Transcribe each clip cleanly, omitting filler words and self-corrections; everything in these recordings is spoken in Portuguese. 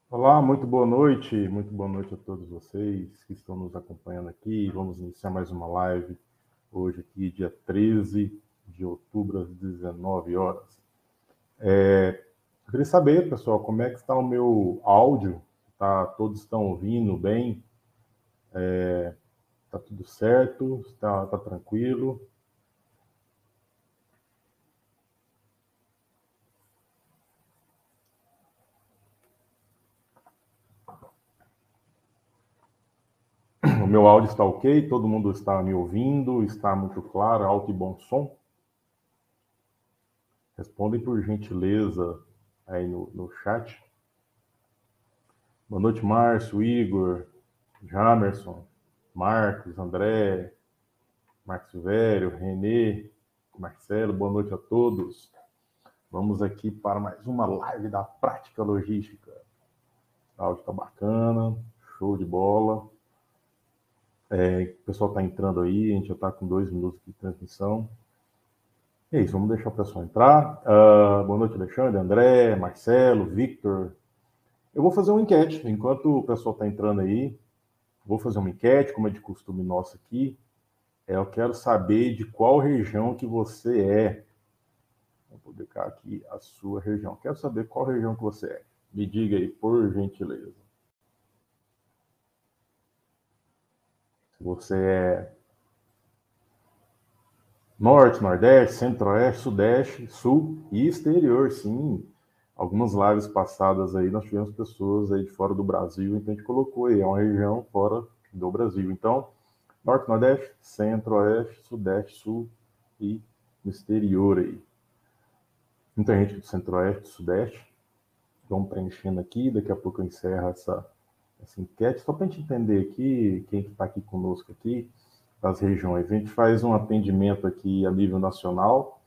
Olá, muito boa noite a todos vocês que estão nos acompanhando aqui. Vamos iniciar mais uma live hoje aqui, dia 13 de outubro, às 19 horas. Eu queria saber, pessoal, como é que está o meu áudio? Todos estão ouvindo bem? Está tudo certo? Está tranquilo? O meu áudio está ok? Todo mundo está me ouvindo? Está muito claro, alto e bom som? Respondem por gentileza aí no chat. Boa noite, Márcio, Igor, Jamerson, Marcos, André, Marcos Velho, Renê, Marcelo, boa noite a todos. Vamos aqui para mais uma live da Prática Logística. O áudio está bacana, show de bola. O pessoal está entrando aí, a gente já está com 2 minutos de transmissão. É isso, vamos deixar o pessoal entrar. Boa noite, Alexandre, André, Marcelo, Victor. Eu vou fazer uma enquete, enquanto o pessoal está entrando aí, vou fazer uma enquete, como é de costume nosso aqui. Eu quero saber de qual região que você é. Vou publicar aqui a sua região. Quero saber qual região que você é. Me diga aí, por gentileza. Se você é norte, nordeste, centro-oeste, sudeste, sul e exterior, sim. Algumas lives passadas aí, nós tivemos pessoas aí de fora do Brasil, então a gente colocou aí, é uma região fora do Brasil. Então, norte, nordeste, centro-oeste, sudeste, sul e no exterior aí. Muita gente do centro-oeste, do sudeste. Vamos preenchendo aqui, daqui a pouco eu encerro essa enquete, só para a gente entender aqui, quem está aqui conosco aqui, das regiões. A gente faz um atendimento aqui a nível nacional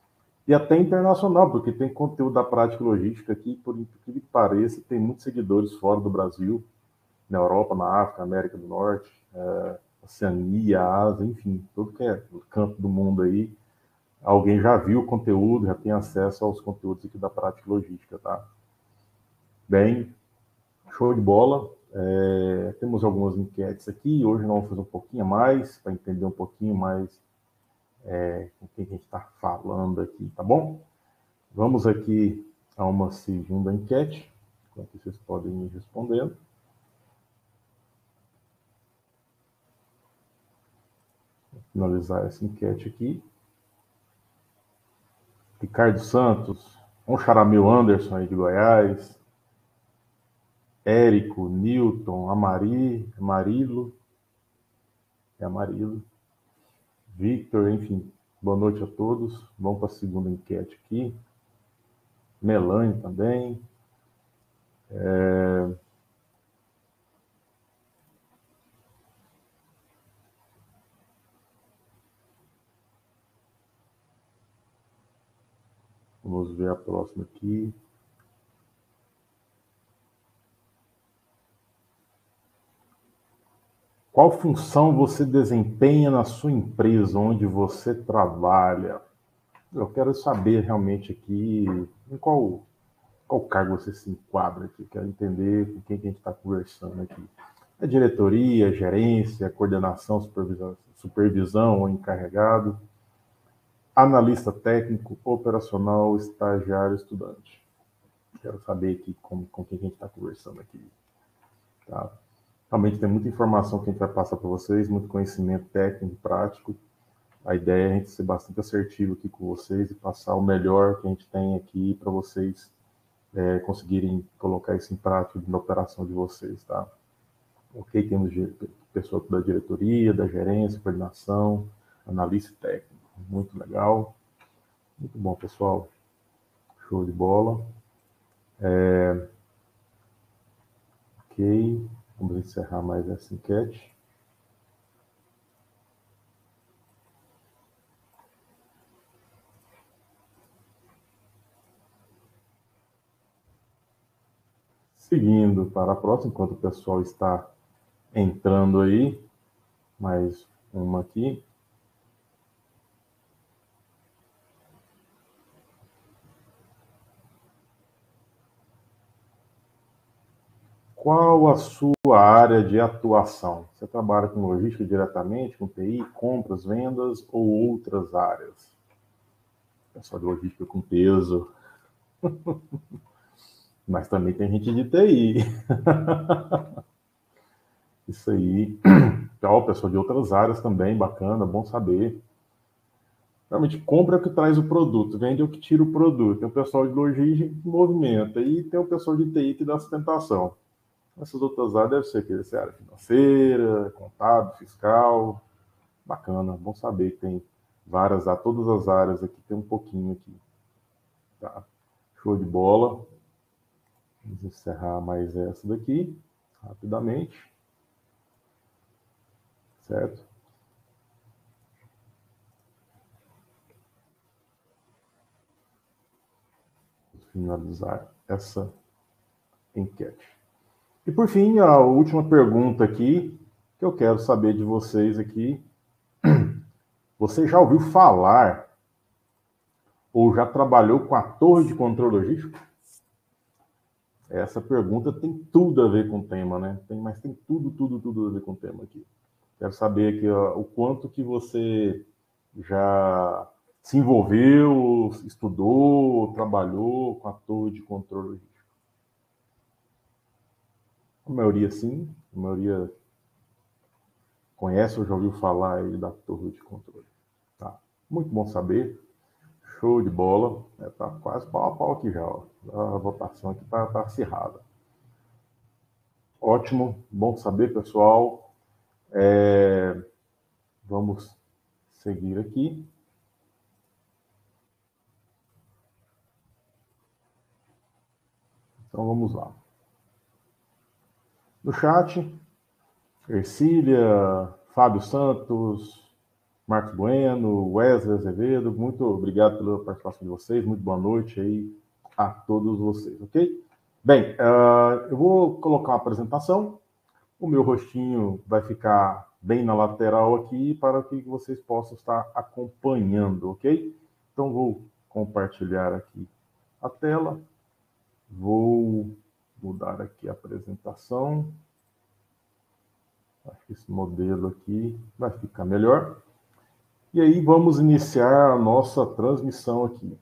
e até internacional, porque tem conteúdo da prática logística aqui, por incrível que pareça, tem muitos seguidores fora do Brasil, na Europa, na África, América do Norte, Oceania, Ásia, enfim, todo que é canto do mundo aí, alguém já viu o conteúdo, já tem acesso aos conteúdos aqui da prática logística, tá? Bem, show de bola. Temos algumas enquetes aqui. Hoje nós vamos fazer um pouquinho mais, para entender um pouquinho mais com quem a gente está falando aqui, tá bom? Vamos aqui a uma segunda enquete, enquanto vocês podem ir respondendo. Vou finalizar essa enquete aqui. Ricardo Santos, um Charamil Anderson aí de Goiás, Érico, Newton, Amarilo, Victor, enfim, boa noite a todos. Vamos para a segunda enquete aqui. Melanie também. Vamos ver a próxima aqui. Qual função você desempenha na sua empresa, onde você trabalha? Eu quero saber realmente aqui em qual cargo você se enquadra aqui. Quero entender com quem que a gente está conversando aqui. É diretoria, gerência, coordenação, supervisão ou encarregado, analista técnico, operacional, estagiário, estudante. Quero saber aqui com quem que a gente está conversando aqui. Tá? Realmente tem muita informação que a gente vai passar para vocês, muito conhecimento técnico e prático. A ideia é a gente ser bastante assertivo aqui com vocês e passar o melhor que a gente tem aqui para vocês conseguirem colocar isso em prática na operação de vocês, tá? Ok, temos pessoa da diretoria, da gerência, coordenação, analista técnico. Muito legal. Muito bom, pessoal. Show de bola. Ok, vamos encerrar mais essa enquete. Seguindo para a próxima, enquanto o pessoal está entrando aí, mais uma aqui. Qual a sua área de atuação? Você trabalha com logística diretamente, com TI, compras, vendas ou outras áreas? Pessoal de logística com peso, mas também tem gente de TI. Isso aí. Então, pessoal de outras áreas também, bacana, bom saber. Realmente, compra é o que traz o produto, vende é o que tira o produto. Tem o pessoal de logística que movimenta e tem o pessoal de TI que dá sustentação. Essas outras áreas devem ser aqui, área financeira, contábil, fiscal. Bacana, bom saber que tem várias, todas as áreas aqui, tem um pouquinho aqui. Tá? Show de bola. Vamos encerrar mais essa daqui, rapidamente. Certo? Vou finalizar essa enquete. E por fim, a última pergunta aqui, que eu quero saber de vocês aqui. Você já ouviu falar ou já trabalhou com a torre de controle logístico? Essa pergunta tem tudo a ver com o tema, né? Mas tem tudo a ver com o tema aqui. Quero saber aqui o quanto que você já se envolveu, estudou, trabalhou com a torre de controle logístico. A maioria sim, a maioria conhece ou já ouviu falar aí da torre de controle. Tá. Muito bom saber. Show de bola. Tá quase pau a pau aqui já. Ó. A votação aqui tá acirrada. Ótimo, bom saber, pessoal. Vamos seguir aqui. Então vamos lá. No chat, Ercília, Fábio Santos, Marcos Bueno, Wesley Azevedo, muito obrigado pela participação de vocês, muito boa noite aí a todos vocês, ok? Bem, eu vou colocar uma apresentação, o meu rostinho vai ficar bem na lateral aqui para que vocês possam estar acompanhando, ok? Então vou compartilhar aqui a tela, vou mudar aqui a apresentação. Acho que esse modelo aqui vai ficar melhor. E aí vamos iniciar a nossa transmissão aqui.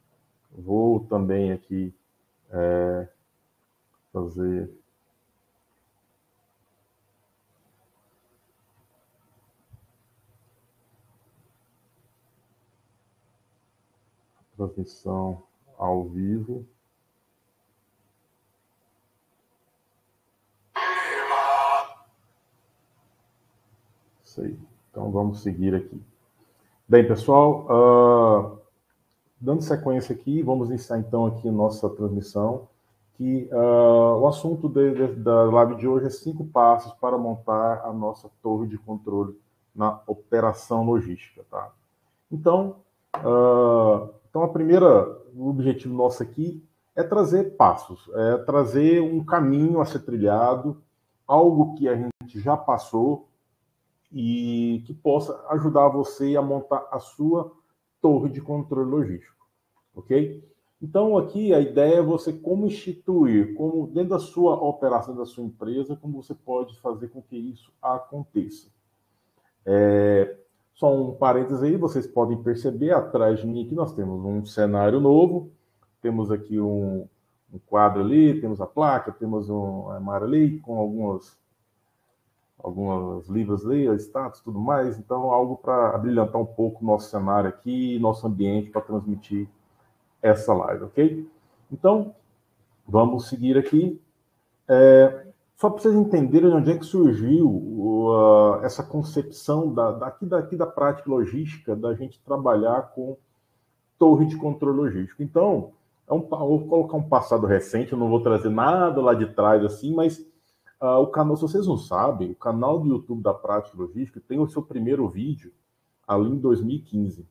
Vou também aqui fazer transmissão ao vivo. Isso aí. Então vamos seguir aqui. Bem, pessoal, dando sequência aqui, vamos iniciar então aqui a nossa transmissão, que o assunto da live de hoje é 5 passos para montar a nossa torre de controle na operação logística, tá? Então, o objetivo nosso aqui é trazer passos, é trazer um caminho a ser trilhado, algo que a gente já passou e que possa ajudar você a montar a sua torre de controle logístico, ok? Então, aqui a ideia é você como instituir, como dentro da sua operação, da sua empresa, como você pode fazer com que isso aconteça. Só um parênteses aí, vocês podem perceber, atrás de mim aqui nós temos um cenário novo, temos aqui um quadro ali, temos a placa, temos um armário ali com algumas livros ali, status, tudo mais. Então, algo para abrilhantar um pouco o nosso cenário aqui, nosso ambiente para transmitir essa live, ok? Então, vamos seguir aqui. Só para vocês entenderem onde é que surgiu essa concepção daqui da prática logística, da gente trabalhar com torre de controle logístico. Então, vou colocar um passado recente, eu não vou trazer nada lá de trás assim, mas o canal, se vocês não sabem, o canal do YouTube da Prática Logística tem o seu primeiro vídeo ali em 2015.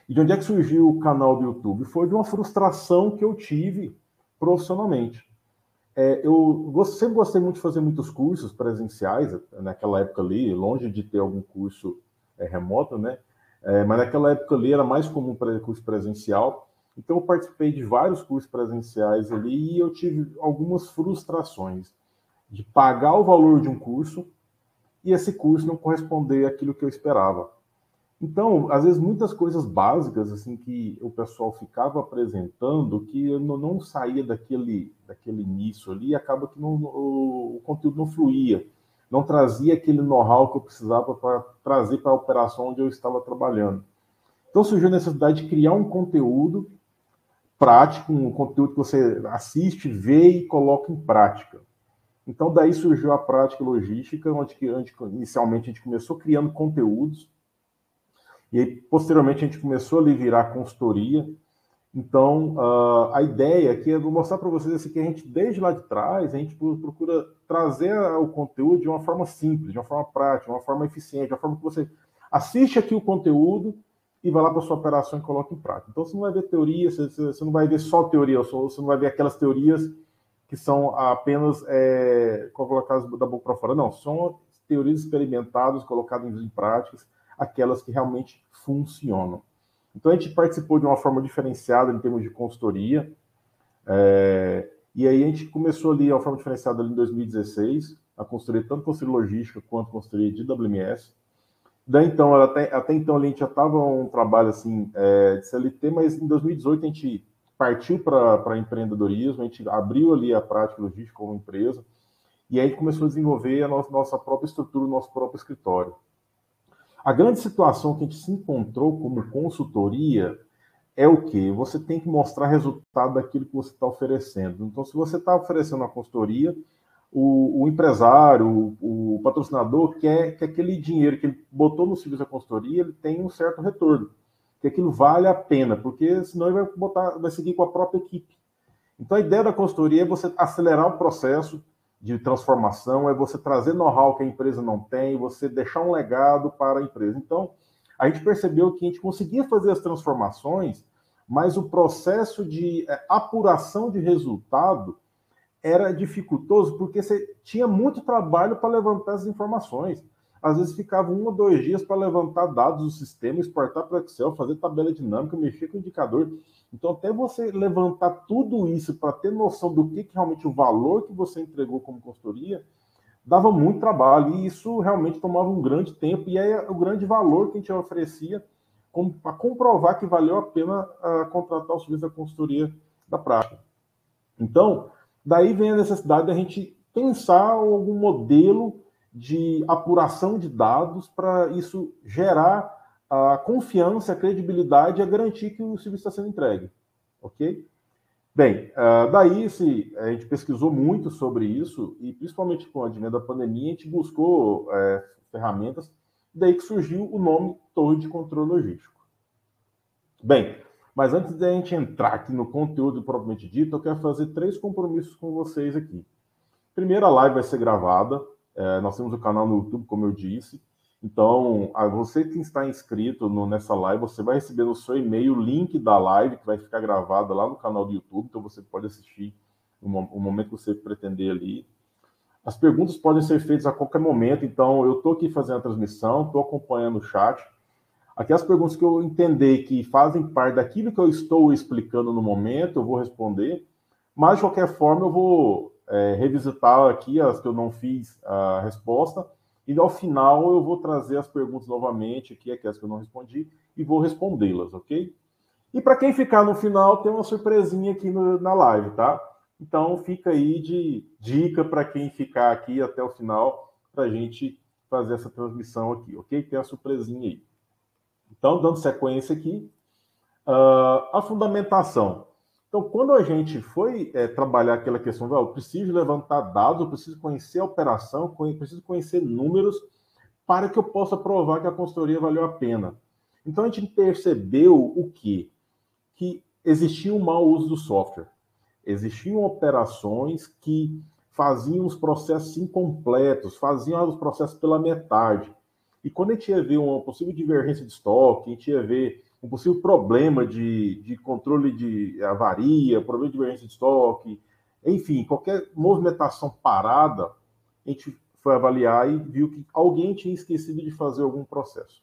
E de onde é que surgiu o canal do YouTube? Foi de uma frustração que eu tive profissionalmente. Eu sempre gostei muito de fazer muitos cursos presenciais, naquela época ali, longe de ter algum curso remoto, né? Mas naquela época ali era mais comum curso presencial. Então eu participei de vários cursos presenciais ali e eu tive algumas frustrações. de pagar o valor de um curso e esse curso não corresponder àquilo que eu esperava. Então, às vezes, muitas coisas básicas assim que o pessoal ficava apresentando que eu não saía daquele início ali, e acaba que o conteúdo não fluía, não trazia aquele know-how que eu precisava para trazer para a operação onde eu estava trabalhando. Então, surgiu a necessidade de criar um conteúdo prático, um conteúdo que você assiste, vê e coloca em prática. Então, daí surgiu a prática logística, onde inicialmente a gente começou criando conteúdos, e aí, posteriormente, a gente começou a virar consultoria. Então, a ideia aqui é mostrar para vocês assim, que a gente, desde lá de trás, a gente procura trazer o conteúdo de uma forma simples, de uma forma prática, de uma forma eficiente, de uma forma que você assiste aqui o conteúdo e vai lá para a sua operação e coloca em prática. Então, você não vai ver teoria, você não vai ver só teoria, você não vai ver aquelas teorias que são apenas colocadas da boca para fora. Não, são teorias experimentadas, colocadas em práticas, aquelas que realmente funcionam. Então, a gente participou de uma forma diferenciada em termos de consultoria, e aí a gente começou ali, a forma diferenciada ali em 2016, a consultoria, tanto consultoria logística quanto consultoria de WMS. Daí, então, até então, a gente já estava um trabalho assim, de CLT, mas em 2018 a gente partiu para empreendedorismo, a gente abriu ali a prática logística como empresa, e aí a gente começou a desenvolver a nossa própria estrutura, o nosso próprio escritório. A grande situação que a gente se encontrou como consultoria é o quê? Você tem que mostrar resultado daquilo que você está oferecendo. Então, se você está oferecendo uma consultoria, o empresário, o patrocinador quer que aquele dinheiro que ele botou no serviço da consultoria ele tenha um certo retorno, que aquilo vale a pena, porque senão ele vai seguir com a própria equipe. Então, a ideia da consultoria é você acelerar o processo de transformação, é você trazer know-how que a empresa não tem, você deixar um legado para a empresa. Então, a gente percebeu que a gente conseguia fazer as transformações, mas o processo de apuração de resultado era dificultoso, porque você tinha muito trabalho para levantar as informações. Às vezes ficava 1 ou 2 dias para levantar dados do sistema, exportar para o Excel, fazer tabela dinâmica, mexer com o indicador. Então, até você levantar tudo isso para ter noção do que realmente o valor que você entregou como consultoria, dava muito trabalho. E isso realmente tomava um grande tempo. E aí o grande valor que a gente oferecia para comprovar que valeu a pena contratar o serviço da consultoria da prática. Então, daí vem a necessidade da gente pensar algum modelo de apuração de dados para isso gerar a confiança, a credibilidade e a garantir que o serviço está sendo entregue. Ok? Bem, daí a gente pesquisou muito sobre isso e principalmente com o advento da pandemia, a gente buscou ferramentas, daí que surgiu o nome Torre de Controle Logístico. Bem, mas antes da gente entrar aqui no conteúdo propriamente dito, eu quero fazer 3 compromissos com vocês aqui. Primeiro, a live vai ser gravada. Nós temos o canal no YouTube, como eu disse. Então, você que está inscrito nessa live, você vai receber no seu e-mail o link da live, que vai ficar gravada lá no canal do YouTube. Então, você pode assistir no momento que você pretender ali. As perguntas podem ser feitas a qualquer momento. Então, eu estou aqui fazendo a transmissão, estou acompanhando o chat. Aquelas perguntas que eu entender que fazem parte daquilo que eu estou explicando no momento, eu vou responder, mas de qualquer forma eu vou revisitar aqui as que eu não fiz a resposta, e ao final eu vou trazer as perguntas novamente, aqui, aquelas que eu não respondi, e vou respondê-las, ok? E para quem ficar no final, tem uma surpresinha aqui na live, tá? Então fica aí de dica para quem ficar aqui até o final, para a gente fazer essa transmissão aqui, ok? Tem a surpresinha aí. Então, dando sequência aqui, a fundamentação. Então, quando a gente foi trabalhar aquela questão, eu preciso levantar dados, eu preciso conhecer a operação, preciso conhecer números para que eu possa provar que a consultoria valeu a pena. Então, a gente percebeu o quê? Que existia um mau uso do software. Existiam operações que faziam os processos incompletos, faziam os processos pela metade. E quando a gente ia ver uma possível divergência de estoque, a gente ia ver um possível problema de controle de avaria, problema de divergência de estoque, enfim, qualquer movimentação parada, a gente foi avaliar e viu que alguém tinha esquecido de fazer algum processo.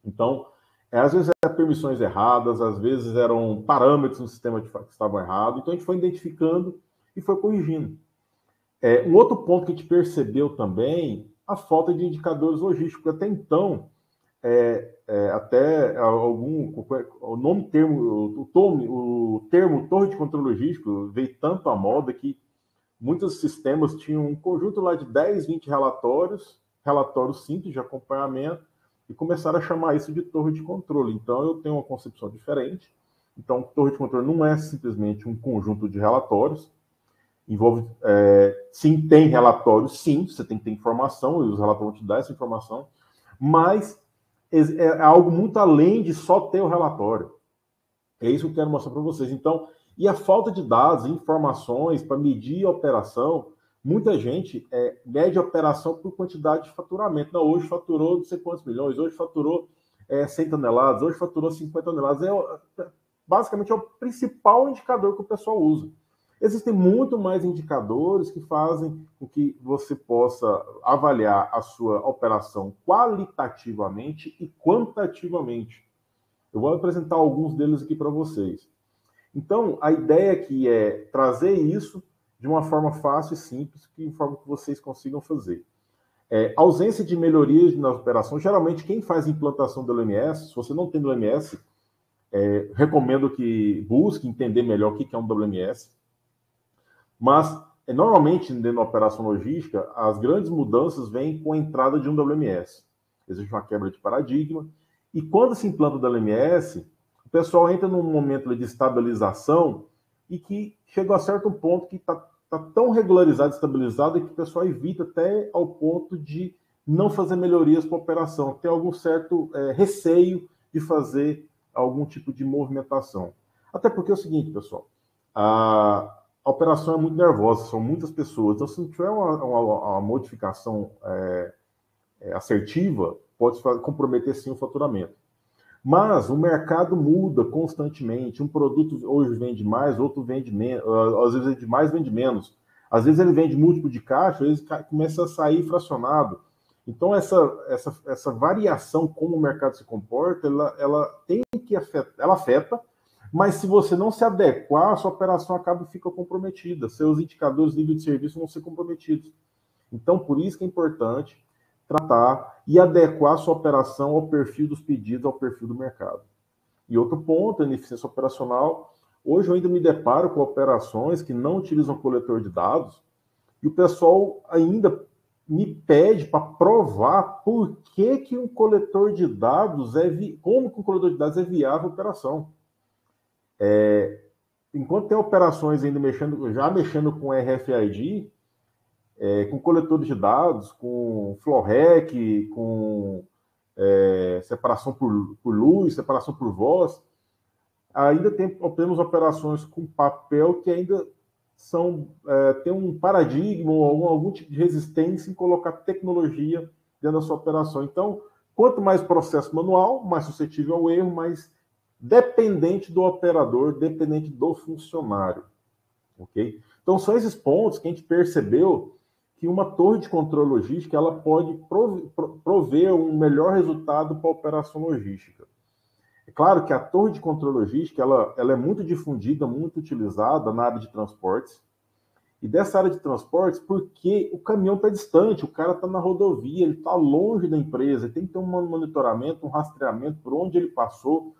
Então, às vezes eram permissões erradas, às vezes eram parâmetros no sistema que estavam errados, então a gente foi identificando e foi corrigindo. Um outro ponto que a gente percebeu também, a falta de indicadores logísticos. Até então, até o nome termo, o termo torre de controle logístico veio tanto à moda que muitos sistemas tinham um conjunto lá de 10, 20 relatórios simples de acompanhamento, e começaram a chamar isso de torre de controle. Então, eu tenho uma concepção diferente. Então, torre de controle não é simplesmente um conjunto de relatórios. Envolve, sim, tem relatórios, sim, você tem que ter informação, e os relatórios vão te dar essa informação, mas é algo muito além de só ter o relatório. É isso que eu quero mostrar para vocês. Então, e a falta de dados, informações para medir a operação, muita gente mede a operação por quantidade de faturamento. Não, hoje faturou não sei quantos milhões, hoje faturou 100 toneladas, hoje faturou 50 toneladas. Basicamente é o principal indicador que o pessoal usa. Existem muito mais indicadores que fazem com que você possa avaliar a sua operação qualitativamente e quantitativamente. Eu vou apresentar alguns deles aqui para vocês. Então, a ideia aqui é trazer isso de uma forma fácil e simples, de forma que vocês consigam fazer. Ausência de melhorias nas operações. Geralmente, quem faz implantação do LMS, se você não tem WMS, recomendo que busque entender melhor o que é um WMS. Mas, normalmente, dentro da operação logística, as grandes mudanças vêm com a entrada de um WMS. Existe uma quebra de paradigma. E quando se implanta o WMS, o pessoal entra num momento de estabilização e que chega a certo ponto que está tão regularizado, estabilizado, que o pessoal evita até ao ponto de não fazer melhorias para a operação. Tem algum certo receio de fazer algum tipo de movimentação. Até porque é o seguinte, pessoal, a operação é muito nervosa, são muitas pessoas. Então, se não tiver uma modificação assertiva, pode comprometer sim o faturamento. Mas o mercado muda constantemente. Um produto hoje vende mais, outro vende menos. Às vezes vende mais, vende menos. Às vezes ele vende múltiplo de caixa, às vezes começa a sair fracionado. Então, essa variação, como o mercado se comporta, ela tem que ela afeta, mas se você não se adequar, a sua operação fica comprometida. Seus indicadores de nível de serviço vão ser comprometidos. Então, por isso que é importante tratar e adequar a sua operação ao perfil dos pedidos, ao perfil do mercado. E outro ponto, a ineficiência operacional. Hoje eu ainda me deparo com operações que não utilizam coletor de dados e o pessoal ainda me pede para provar por que um coletor de dados como que um coletor de dados é viável a operação. Enquanto tem operações ainda mexendo com RFID, com coletores de dados, com FlowRec, com separação por luz, separação por voz, ainda temos operações com papel que ainda tem um paradigma ou algum tipo de resistência em colocar tecnologia dentro da sua operação. Então, quanto mais processo manual, mais suscetível ao erro, mais dependente do operador, dependente do funcionário. Ok? Então, são esses pontos que a gente percebeu que uma torre de controle logística ela pode prover um melhor resultado para a operação logística. É claro que a torre de controle logística ela é muito difundida, muito utilizada na área de transportes. E dessa área de transportes, porque o caminhão está distante, o cara está na rodovia, ele está longe da empresa, tem que ter um monitoramento, um rastreamento por onde ele passou,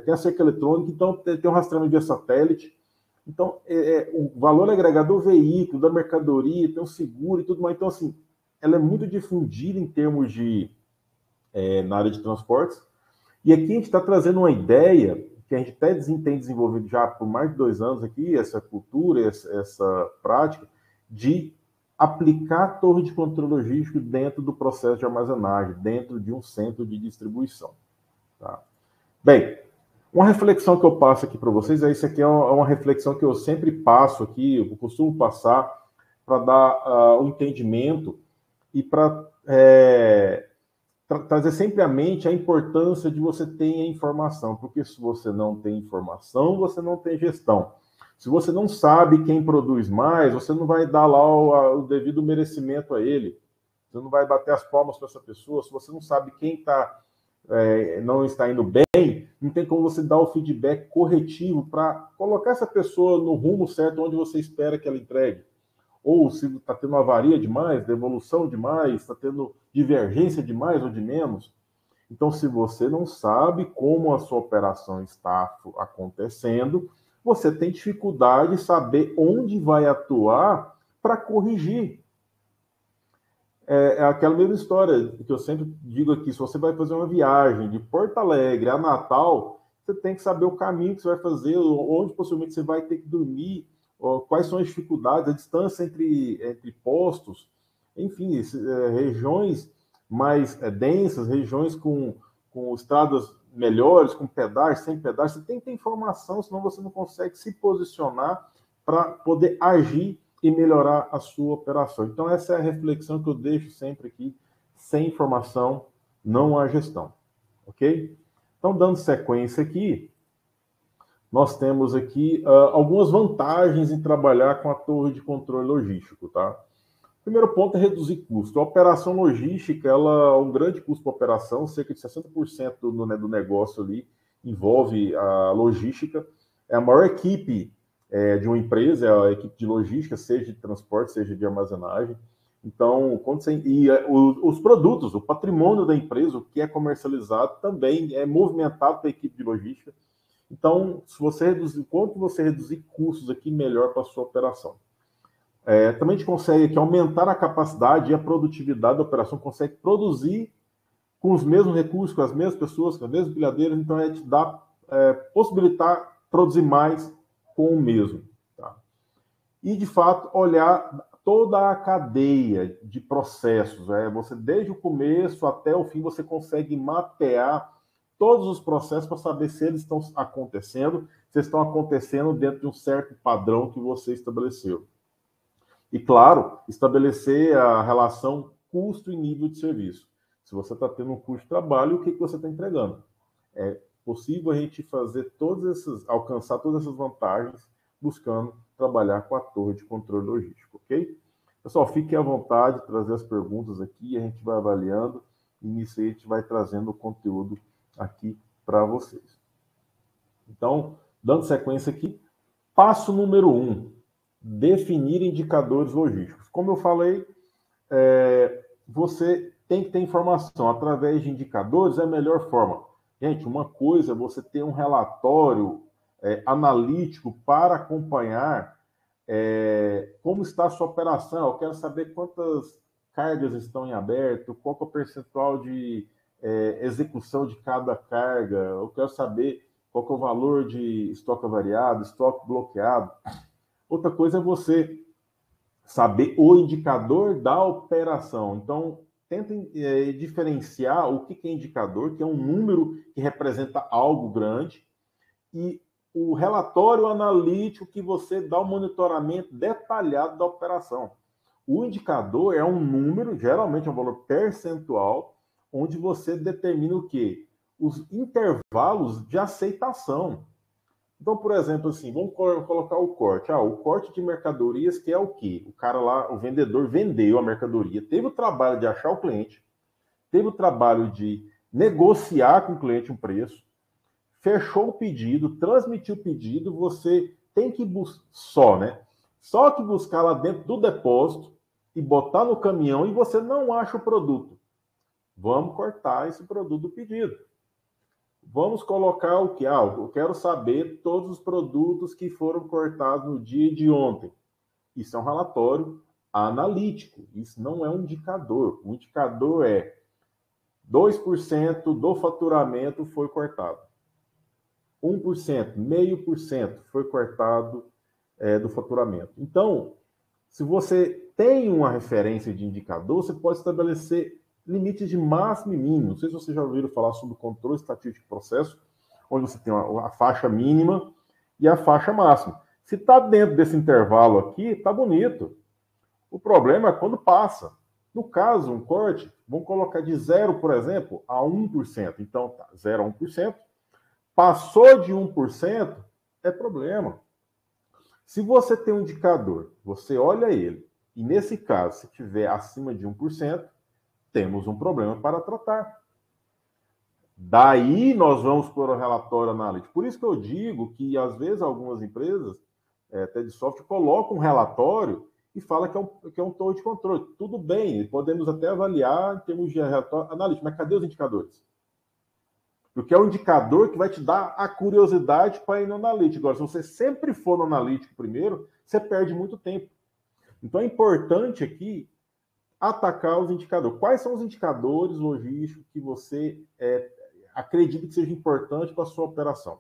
tem a cerca eletrônica, então tem um rastreamento via satélite. Então, o valor agregado do veículo, da mercadoria, tem um seguro e tudo mais. Então, assim, ela é muito difundida em termos na área de transportes. E aqui a gente está trazendo uma ideia que a gente até tem desenvolvido já por mais de 2 anos aqui, essa cultura, essa prática, de aplicar a torre de controle logístico dentro do processo de armazenagem, dentro de um centro de distribuição. Tá? Bem, uma reflexão que eu passo aqui para vocês, isso aqui é uma reflexão que eu sempre passo aqui, eu costumo passar para dar um entendimento e para trazer sempre à mente a importância de você ter informação, porque se você não tem informação, você não tem gestão. Se você não sabe quem produz mais, você não vai dar lá o devido merecimento a ele. Você não vai bater as palmas para essa pessoa. Se você não sabe quem não está indo bem, não tem como você dar o feedback corretivo para colocar essa pessoa no rumo certo onde você espera que ela entregue. ou se está tendo avaria demais, devolução demais, está tendo divergência de mais ou de menos. Então, se você não sabe como a sua operação está acontecendo, você tem dificuldade de saber onde vai atuar para corrigir. É aquela mesma história que eu sempre digo aqui: se você vai fazer uma viagem de Porto Alegre a Natal, você tem que saber o caminho que você vai fazer, onde possivelmente você vai ter que dormir, quais são as dificuldades, a distância entre postos, enfim, regiões mais densas, regiões com estradas melhores, com pedágio, sem pedágio. Você tem que ter informação, senão você não consegue se posicionar para poder agir e melhorar a sua operação. Então, essa é a reflexão que eu deixo sempre aqui: sem informação não há gestão, ok? Então, dando sequência aqui, nós temos aqui algumas vantagens em trabalhar com a torre de controle logístico, tá? O primeiro ponto é reduzir custo. A operação logística, ela é um grande custo para a operação, cerca de 60% do negócio ali envolve a logística. É a maior equipe de uma empresa, é a equipe de logística, seja de transporte, seja de armazenagem. Então, os produtos, o patrimônio da empresa, o que é comercializado, também é movimentado pela equipe de logística. Então, quanto você reduzir custos aqui, melhor para a sua operação. Também a gente consegue aqui aumentar a capacidade e a produtividade da operação, consegue produzir com os mesmos recursos, com as mesmas pessoas, com as mesmas pilhadeiras. Então, te dá possibilitar produzir mais com o mesmo. Tá? E, de fato, olhar toda a cadeia de processos. Você, desde o começo até o fim, você consegue mapear todos os processos para saber se eles estão acontecendo, se estão acontecendo dentro de um certo padrão que você estabeleceu. E, claro, estabelecer a relação custo e nível de serviço. Se você está tendo um custo de trabalho, o que você está entregando? É possível a gente alcançar todas essas vantagens buscando trabalhar com a torre de controle logístico, ok? Pessoal, fiquem à vontade de trazer as perguntas aqui, a gente vai avaliando e nisso aí a gente vai trazendo o conteúdo aqui para vocês. Então, dando sequência aqui, passo número 1, definir indicadores logísticos. Como eu falei, você tem que ter informação. Através de indicadores é a melhor forma. Gente, uma coisa é você ter um relatório analítico para acompanhar como está a sua operação. Eu quero saber quantas cargas estão em aberto, qual é o percentual de execução de cada carga. Eu quero saber qual é o valor de estoque avariado, estoque bloqueado. Outra coisa é você saber o indicador da operação. Então, tentem diferenciar o que é indicador, que é um número que representa algo grande, e o relatório analítico que você dá o monitoramento detalhado da operação. O indicador é um número, geralmente é um valor percentual, onde você determina o quê? Os intervalos de aceitação. Então, por exemplo, assim, vamos colocar o corte. O corte de mercadorias, que é o quê? O cara lá, o vendedor, vendeu a mercadoria, teve o trabalho de achar o cliente, teve o trabalho de negociar com o cliente um preço, fechou o pedido, transmitiu o pedido, você tem que só que buscar lá dentro do depósito e botar no caminhão e você não acha o produto. Vamos cortar esse produto do pedido. Vamos colocar o que? Eu quero saber todos os produtos que foram cortados no dia de ontem. Isso é um relatório analítico. Isso não é um indicador. O indicador é 2% do faturamento foi cortado. 1%, 0,5% foi cortado do faturamento. Então, se você tem uma referência de indicador, você pode estabelecer limites de máximo e mínimo. Não sei se vocês já ouviram falar sobre o controle estatístico de processo, onde você tem a faixa mínima e a faixa máxima. Se está dentro desse intervalo aqui, está bonito. O problema é quando passa. No caso, um corte, vamos colocar de 0, por exemplo, a 1%. Então, 0 a 1%. Passou de 1%, é problema. Se você tem um indicador, você olha ele, e nesse caso, se tiver acima de 1%, temos um problema para tratar. Daí nós vamos para o relatório analítico. Por isso que eu digo que, às vezes, algumas empresas, até de software, colocam um relatório e fala que é um torre de controle. Tudo bem, podemos até avaliar em termos de relatório analítico, mas cadê os indicadores? Porque é o indicador que vai te dar a curiosidade para ir no analítico. Agora, se você sempre for no analítico primeiro, você perde muito tempo. Então, é importante aqui atacar os indicadores. Quais são os indicadores logísticos que você acredita que seja importante para a sua operação?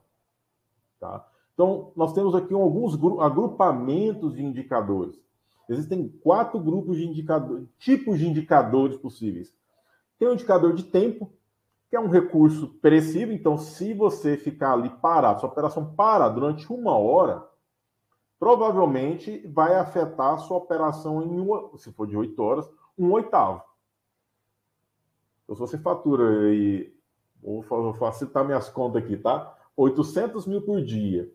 Tá? Então, nós temos aqui alguns agrupamentos de indicadores. Existem 4 grupos de indicadores, tipos de indicadores possíveis. Tem o indicador de tempo, que é um recurso perecível. Então, se você ficar ali parado, sua operação para durante 1 hora, provavelmente vai afetar a sua operação se for de 8 horas, 1/8. Então, se você fatura aí, vou facilitar minhas contas aqui, tá? 800 mil por dia,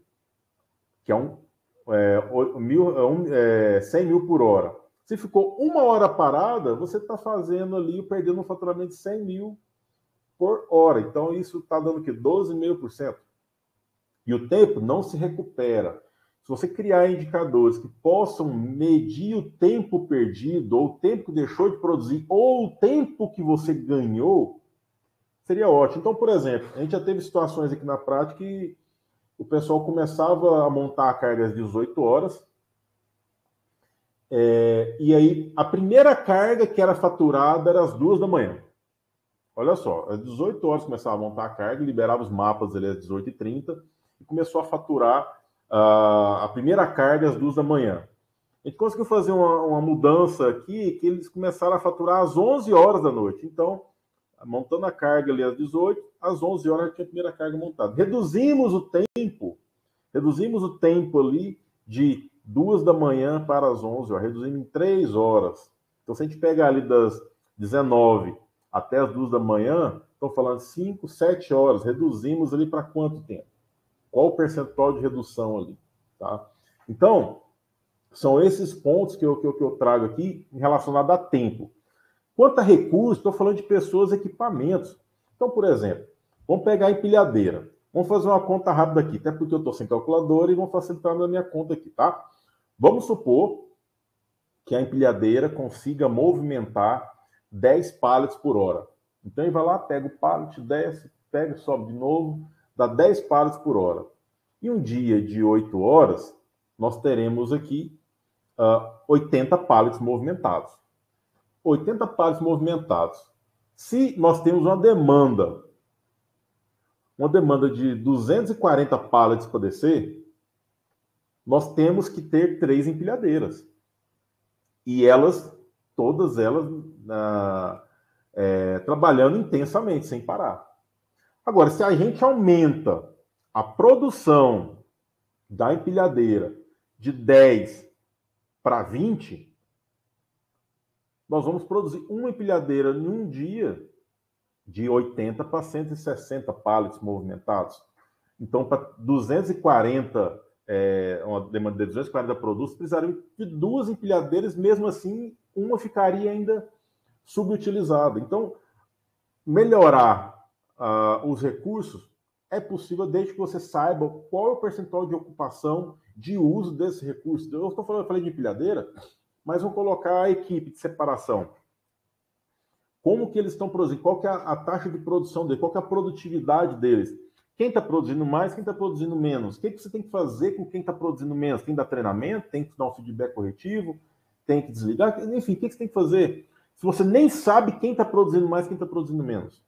que é 100 mil por hora. Se ficou 1 hora parada, você está fazendo ali, perdendo um faturamento de 100 mil por hora. Então, isso está dando o quê? 12,5%. E o tempo não se recupera. Se você criar indicadores que possam medir o tempo perdido, ou o tempo que deixou de produzir, ou o tempo que você ganhou, seria ótimo. Então, por exemplo, a gente já teve situações aqui na prática que o pessoal começava a montar a carga às 18 horas, e aí a primeira carga que era faturada era às 2 da manhã. Olha só, às 18 horas começava a montar a carga, liberava os mapas ali às 18h30 e começou a faturar a primeira carga às 2 da manhã. A gente conseguiu fazer uma mudança aqui, que eles começaram a faturar às 11 horas da noite. Então, montando a carga ali às 18, às 11 horas já tinha a primeira carga montada. Reduzimos o tempo ali de 2 da manhã para as 11 horas, reduzimos em 3 horas. Então, se a gente pegar ali das 19 até as 2 da manhã, estão falando 5, 7 horas, reduzimos ali para quanto tempo? Qual o percentual de redução ali? Tá? Então, são esses pontos que eu trago aqui relacionado a tempo. Quanto a recursos, estou falando de pessoas e equipamentos. Então, por exemplo, vamos pegar a empilhadeira. Vamos fazer uma conta rápida aqui, até porque eu estou sem calculadora e vou facilitar na minha conta aqui, tá? Vamos supor que a empilhadeira consiga movimentar 10 pallets por hora. Então, ele vai lá, pega o pallet, desce, pega, sobe de novo, dá 10 pallets por hora. E um dia de 8 horas, nós teremos aqui 80 pallets movimentados. 80 pallets movimentados. Se nós temos uma demanda de 240 pallets para descer, nós temos que ter 3 empilhadeiras. E todas elas trabalhando intensamente, sem parar. Agora, se a gente aumenta a produção da empilhadeira de 10 para 20, nós vamos produzir uma empilhadeira em um dia de 80 para 160 pallets movimentados. Então, para 240, uma demanda de 240 produtos, precisariam de 2 empilhadeiras, mesmo assim, uma ficaria ainda subutilizada. Então, melhorar os recursos é possível desde que você saiba qual é o percentual de ocupação, de uso desses recursos. Eu falei de empilhadeira, mas vou colocar a equipe de separação. Como que eles estão produzindo? Qual que é a taxa de produção deles? Qual que é a produtividade deles? Quem está produzindo mais, quem está produzindo menos? O que você tem que fazer com quem está produzindo menos? Tem que dar treinamento? Tem que dar um feedback corretivo? Tem que desligar? Enfim, o que você tem que fazer? Se você nem sabe quem está produzindo mais, quem está produzindo menos.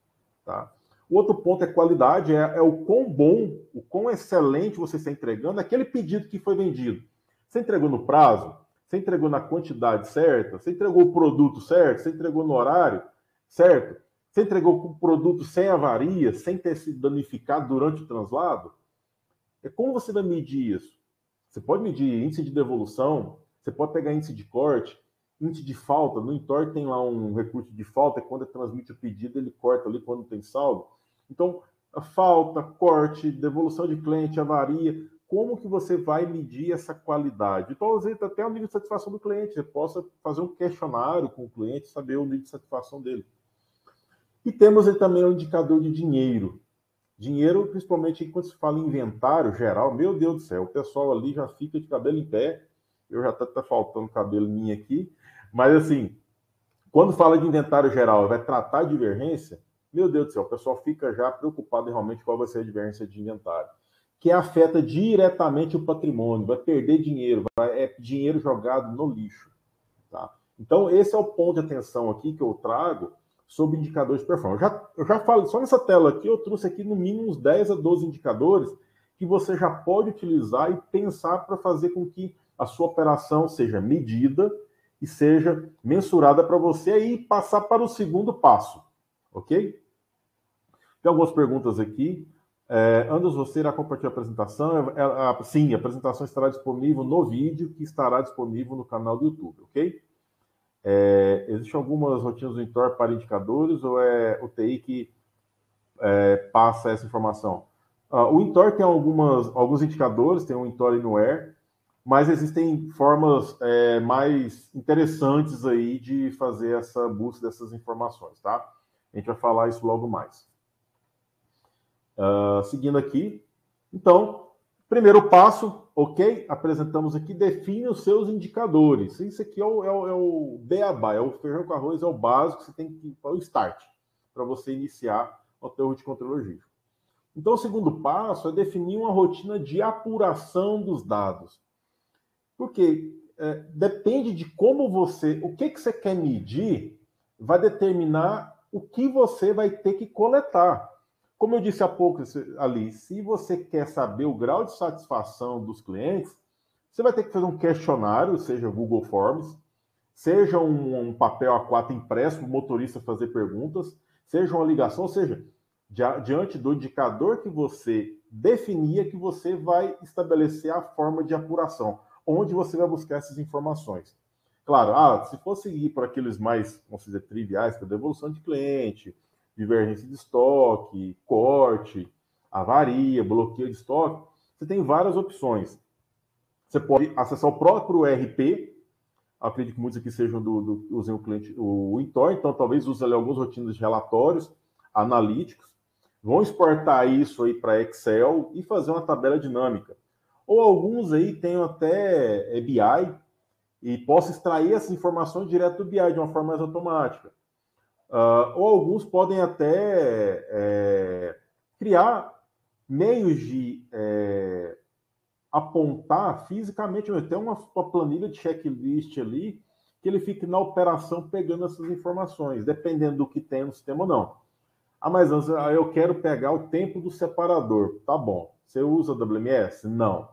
Tá? O outro ponto é qualidade, é o quão bom, o quão excelente você está entregando aquele pedido que foi vendido. Você entregou no prazo? Você entregou na quantidade certa? Você entregou o produto certo? Você entregou no horário certo? Você entregou o produto sem avaria, sem ter se danificado durante o translado? Como você vai medir isso? Você pode medir índice de devolução, você pode pegar índice de corte, índice de falta. No Intor tem lá um recurso de falta, quando ele transmite o pedido, ele corta ali quando tem saldo. Então, a falta, corte, devolução de cliente, avaria, como que você vai medir essa qualidade? Então, até o nível de satisfação do cliente, você possa fazer um questionário com o cliente, saber o nível de satisfação dele. E temos também o indicador de dinheiro. Dinheiro, principalmente quando se fala em inventário geral, meu Deus do céu, o pessoal ali já fica de cabelo em pé, Eu já tá faltando cabelo minha aqui. Mas, assim, quando fala de inventário geral, vai tratar de divergência, meu Deus do céu, o pessoal fica já preocupado em realmente qual vai ser a divergência de inventário, que afeta diretamente o patrimônio, vai perder dinheiro, é dinheiro jogado no lixo. Tá? Então, esse é o ponto de atenção aqui que eu trago sobre indicadores de performance. Eu já falo, só nessa tela aqui, eu trouxe aqui no mínimo uns 10 a 12 indicadores que você já pode utilizar e pensar para fazer com que a sua operação seja medida e seja mensurada para você aí passar para o segundo passo, ok? Tem algumas perguntas aqui. Anderson, você irá compartilhar a apresentação? Sim, a apresentação estará disponível no vídeo, que estará disponível no canal do YouTube, ok? Existem algumas rotinas do Intor para indicadores ou é o TI que passa essa informação? O Intor tem alguns indicadores, tem um Intor Anywhere, mas existem formas mais interessantes aí de fazer essa busca dessas informações, tá? A gente vai falar isso logo mais. Seguindo aqui. Então, primeiro passo, ok? Apresentamos aqui, define os seus indicadores. Isso aqui é o beabá, é o feijão com arroz, é o básico, você tem que o start, para você iniciar o teu de controle logístico. Então, o segundo passo é definir uma rotina de apuração dos dados. Porque depende de como o que você quer medir, vai determinar o que você vai ter que coletar. Como eu disse há pouco ali, se você quer saber o grau de satisfação dos clientes, você vai ter que fazer um questionário, seja Google Forms, seja um papel A4 impresso para o motorista fazer perguntas, seja uma ligação, ou seja, diante do indicador que você definia, que você vai estabelecer a forma de apuração, onde você vai buscar essas informações. Claro, se for seguir por aqueles mais, vamos dizer, triviais, que é devolução de cliente, divergência de estoque, corte, avaria, bloqueio de estoque, você tem várias opções. Você pode acessar o próprio ERP, acredito que muitos aqui sejam usem o cliente, o Intor, então talvez use ali algumas rotinas de relatórios analíticos, vão exportar isso aí para Excel e fazer uma tabela dinâmica. Ou alguns aí tenham até BI e possa extrair essas informações direto do BI de uma forma mais automática. Ou alguns podem até criar meios de apontar fisicamente, tem uma planilha de checklist ali, que ele fique na operação pegando essas informações, dependendo do que tem no sistema ou não. Mas eu quero pegar o tempo do separador. Tá bom. Você usa WMS? Não.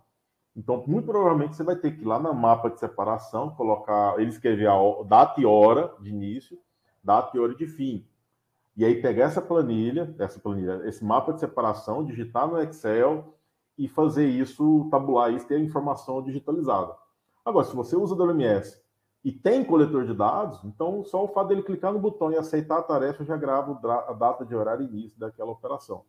Então, muito provavelmente, você vai ter que ir lá no mapa de separação, colocar, ele escrever a data e hora de início, data e hora de fim. E aí pegar essa planilha, esse mapa de separação, digitar no Excel e fazer isso, tabular isso, ter a informação digitalizada. Agora, se você usa WMS e tem coletor de dados, então só o fato dele clicar no botão e aceitar a tarefa já grava a data de horário e início daquela operação.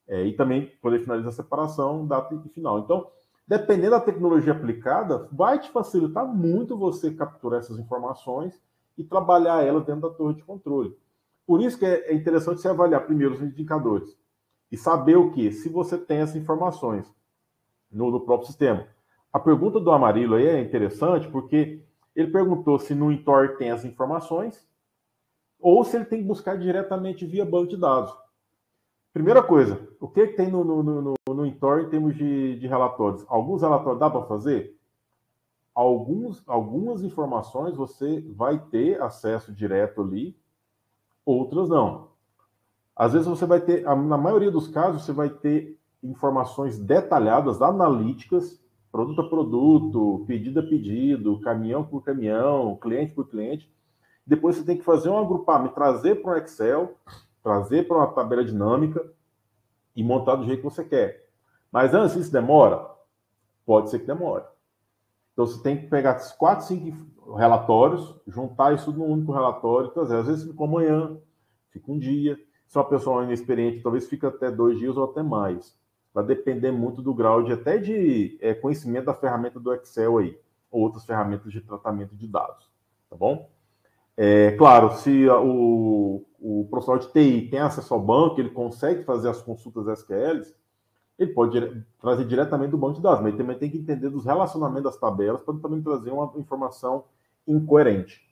E também poder finalizar a separação, data e final. Então, dependendo da tecnologia aplicada, vai te facilitar muito você capturar essas informações e trabalhar elas dentro da torre de controle. Por isso que é interessante você avaliar primeiro os indicadores e saber o que, se você tem essas informações no próprio sistema. A pergunta do Amarillo aí é interessante porque ele perguntou se no Intor tem as informações ou se ele tem que buscar diretamente via banco de dados. Primeira coisa, o que tem no Intor em termos de relatórios? Alguns relatórios dá para fazer? Algumas informações você vai ter acesso direto ali, outras não. Às vezes você vai ter, na maioria dos casos, você vai ter informações detalhadas, analíticas, produto a produto, pedido a pedido, caminhão por caminhão, cliente por cliente. Depois você tem que fazer um agrupamento, trazer para um Excel, trazer para uma tabela dinâmica e montar do jeito que você quer. Mas antes, isso demora? Pode ser que demore. Então você tem que pegar 4, 5 relatórios, juntar isso num único relatório, trazer. Às vezes fica amanhã, fica um dia. Se uma pessoa inexperiente, talvez fique até 2 dias ou até mais. Vai depender muito do grau até de conhecimento da ferramenta do Excel aí, ou outras ferramentas de tratamento de dados, tá bom? Claro, se o profissional de TI tem acesso ao banco, ele consegue fazer as consultas SQLs, Ele pode trazer diretamente do banco de dados, mas ele também tem que entender dos relacionamentos das tabelas para também trazer uma informação incoerente.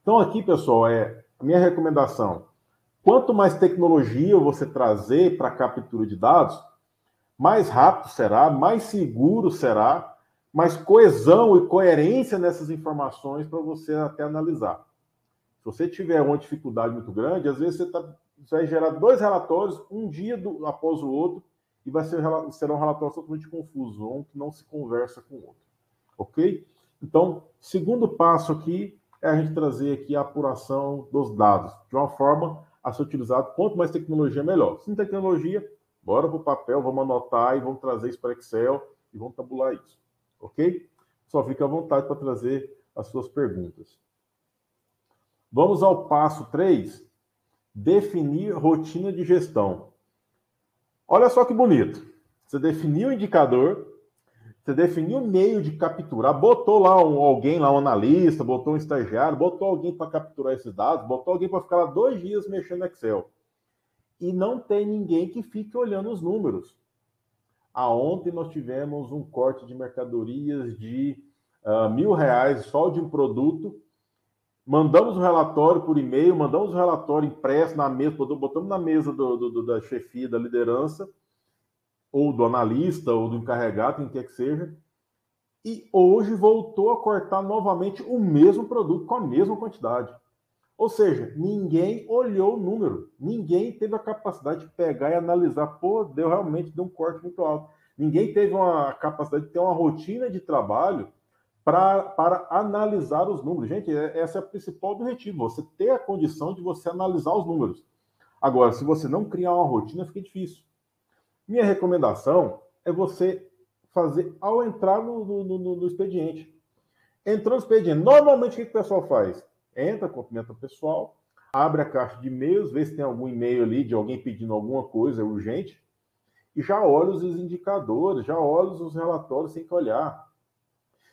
Então, aqui, pessoal, a minha recomendação. Quanto mais tecnologia você trazer para a captura de dados, mais rápido será, mais seguro será, mais coesão e coerência nessas informações para você até analisar. Se você tiver uma dificuldade muito grande, às vezes você vai gerar 2 relatórios, um dia após o outro, e serão relatórios totalmente confusos, um que não se conversa com o outro. Ok? Então, segundo passo aqui é a gente trazer aqui a apuração dos dados, de uma forma a ser utilizado. Quanto mais tecnologia, melhor. Sem tecnologia, bora para o papel, vamos anotar e vamos trazer isso para Excel e vamos tabular isso. Ok? Só fica à vontade para trazer as suas perguntas. Vamos ao passo 3, definir rotina de gestão. Olha só que bonito. Você definiu o indicador, você definiu o meio de capturar, botou lá alguém, lá um analista, botou um estagiário, botou alguém para capturar esses dados, botou alguém para ficar lá 2 dias mexendo no Excel. E não tem ninguém que fique olhando os números. Ontem nós tivemos um corte de mercadorias de R$1.000 só de um produto. Mandamos o relatório por e-mail, mandamos o relatório impresso na mesa, botamos na mesa da chefia, da liderança, ou do analista, ou do encarregado, quem quer que seja, e hoje voltou a cortar novamente o mesmo produto com a mesma quantidade. Ou seja, ninguém olhou o número, ninguém teve a capacidade de pegar e analisar, realmente deu um corte muito alto. Ninguém teve a capacidade de ter uma rotina de trabalho para analisar os números. Gente, essa é a principal objetivo, você ter a condição de você analisar os números. Agora, se você não criar uma rotina, fica difícil. Minha recomendação é você fazer ao entrar no expediente. Entrou no expediente, normalmente o que o pessoal faz? Entra, cumprimenta o pessoal, abre a caixa de e-mails, vê se tem algum e-mail ali de alguém pedindo alguma coisa urgente, e já olha os indicadores, já olha os relatórios sem que olhar.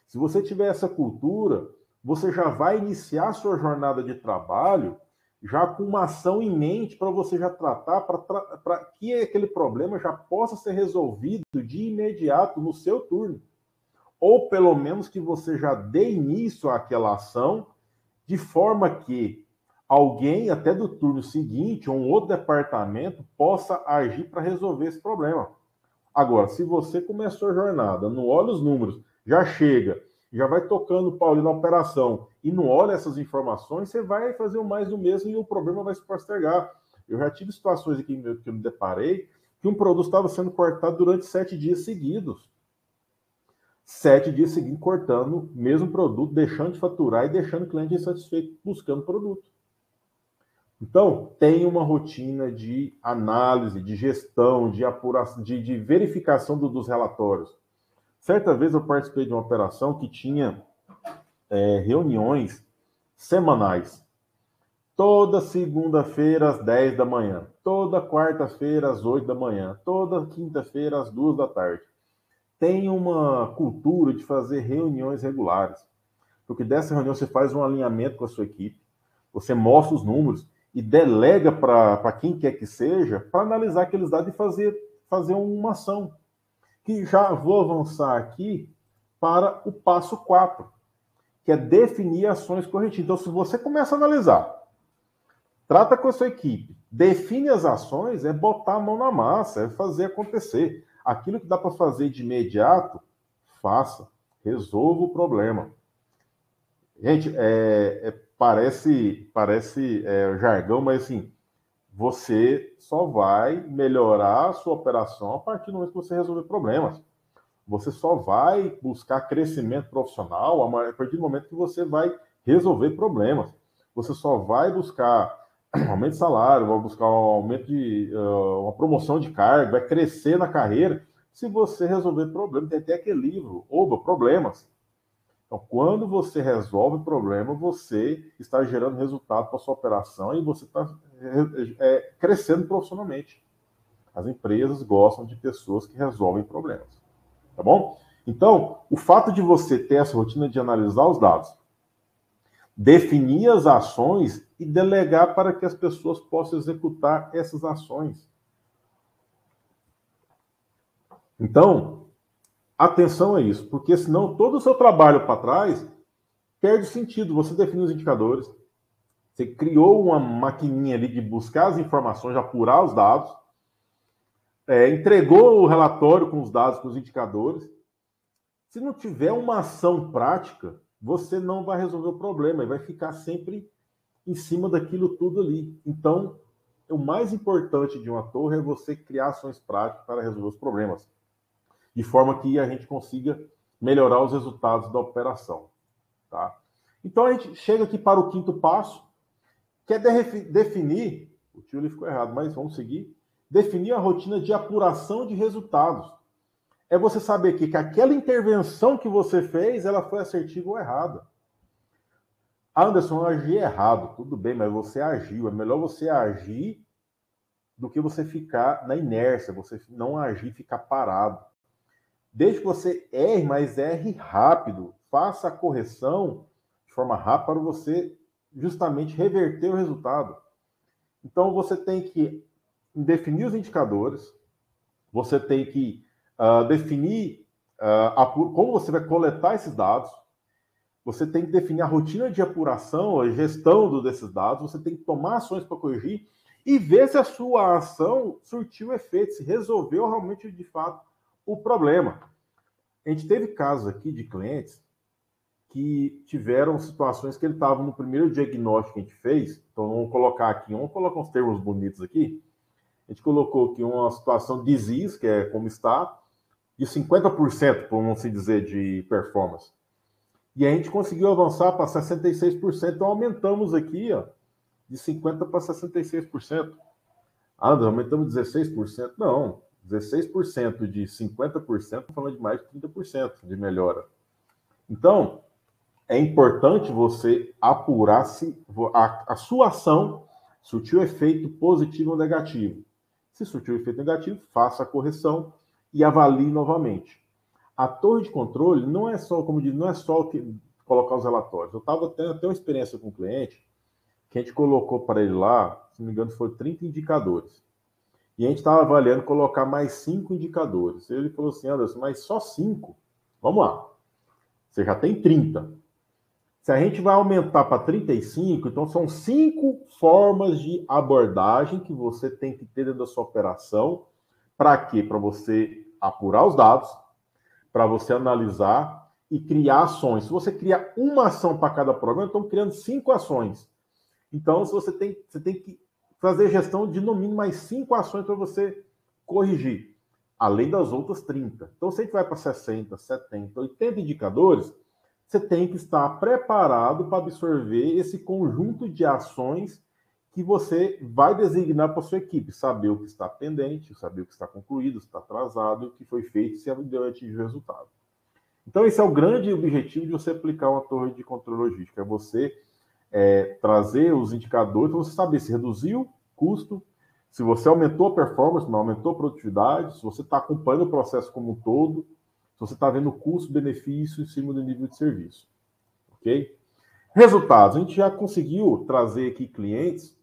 Se você tiver essa cultura, você já vai iniciar a sua jornada de trabalho já com uma ação em mente para você já tratar, para que aquele problema já possa ser resolvido de imediato no seu turno. Ou pelo menos que você já dê início àquela ação, de forma que alguém, até do turno seguinte, ou um outro departamento, possa agir para resolver esse problema. Agora, se você começou a jornada, não olha os números, já chega, já vai tocando o pau ali na operação e não olha essas informações, você vai fazer o mais do mesmo e o problema vai se postergar. Eu já tive situações aqui que eu me deparei que um produto estava sendo cortado durante 7 dias seguidos. 7 dias seguidos cortando o mesmo produto, deixando de faturar e deixando o cliente insatisfeito buscando produto. Então, tem uma rotina de análise, de gestão, de apuração, de verificação dos relatórios. Certa vez eu participei de uma operação que tinha reuniões semanais. Toda segunda-feira às 10 da manhã, toda quarta-feira às 8 da manhã, toda quinta-feira às 2 da tarde. Tem uma cultura de fazer reuniões regulares, porque dessa reunião você faz um alinhamento com a sua equipe, você mostra os números e delega para quem quer que seja para analisar aqueles dados e fazer uma ação. Que já vou avançar aqui para o passo 4, que é definir ações corretivas. Então, se você começa a analisar, trata com a sua equipe, define as ações, é botar a mão na massa, é fazer acontecer. Aquilo que dá para fazer de imediato, faça, resolva o problema. Gente, parece jargão, mas assim, você só vai melhorar a sua operação a partir do momento que você resolver problemas. Você só vai buscar crescimento profissional a partir do momento que você vai resolver problemas. Você só vai buscar aumento de salário, vai buscar um aumento uma promoção de cargo, vai crescer na carreira, se você resolver problemas. Tem até aquele livro, Oba, Problemas. Então, quando você resolve o problema, você está gerando resultado para a sua operação e você está crescendo profissionalmente. As empresas gostam de pessoas que resolvem problemas. Tá bom? Então, o fato de você ter essa rotina de analisar os dados, definir as ações e delegar para que as pessoas possam executar essas ações. Então, atenção a isso, porque senão todo o seu trabalho para trás perde sentido. Você definiu os indicadores, você criou uma maquininha ali de buscar as informações, de apurar os dados, entregou o relatório com os dados, com os indicadores. Se não tiver uma ação prática, você não vai resolver o problema e vai ficar sempre em cima daquilo tudo ali. Então, o mais importante de uma torre é você criar ações práticas para resolver os problemas, de forma que a gente consiga melhorar os resultados da operação. Tá? Então, a gente chega aqui para o quinto passo, que é definir, o tio ele ficou errado, mas vamos seguir, definir a rotina de apuração de resultados. É você saber que aquela intervenção que você fez, ela foi assertiva ou errada. Anderson, eu agi errado, tudo bem, mas você agiu. É melhor você agir do que você ficar na inércia, você não agir e ficar parado. Desde que você erre, mas erre rápido. Faça a correção de forma rápida para você justamente reverter o resultado. Então, você tem que definir os indicadores, você tem que definir como você vai coletar esses dados, você tem que definir a rotina de apuração, a gestão desses dados, você tem que tomar ações para corrigir e ver se a sua ação surtiu efeito, se resolveu realmente, de fato, o problema. A gente teve casos aqui de clientes que tiveram situações que ele estava no primeiro diagnóstico que a gente fez, então vamos colocar uns termos bonitos aqui, a gente colocou aqui uma situação de disease, que é como está, de 50%, por não se dizer, de performance. E a gente conseguiu avançar para 66%, então aumentamos aqui, ó, de 50% para 66%. Ah, nós aumentamos 16%. Não, 16% de 50%, falando de mais de 30% de melhora. Então, é importante você apurar se a sua ação surtiu efeito positivo ou negativo. Se surtiu efeito negativo, faça a correção e avalie novamente. A torre de controle não é só, como diz, não é só colocar os relatórios. Eu estava tendo até uma experiência com um cliente que a gente colocou para ele lá, se não me engano, foi 30 indicadores. E a gente estava avaliando colocar mais 5 indicadores. Ele falou assim, Anderson, mas só 5? Vamos lá. Você já tem 30. Se a gente vai aumentar para 35, então são 5 formas de abordagem que você tem que ter dentro da sua operação. Para quê? Para você apurar os dados, para você analisar e criar ações. Se você cria uma ação para cada problema, estão criando 5 ações. Então, você tem que fazer gestão de, no mínimo, mais 5 ações para você corrigir, além das outras 30. Então, se a gente vai para 60, 70, 80 indicadores, você tem que estar preparado para absorver esse conjunto de ações que você vai designar para a sua equipe, saber o que está pendente, saber o que está concluído, o que está atrasado, o que foi feito, se atingiu o resultado. Então, esse é o grande objetivo de você aplicar uma torre de controle logístico, é você trazer os indicadores para você saber se reduziu custo, se você aumentou a performance, não aumentou a produtividade, se você está acompanhando o processo como um todo, se você está vendo custo-benefício em cima do nível de serviço. Ok? Resultados. A gente já conseguiu trazer aqui clientes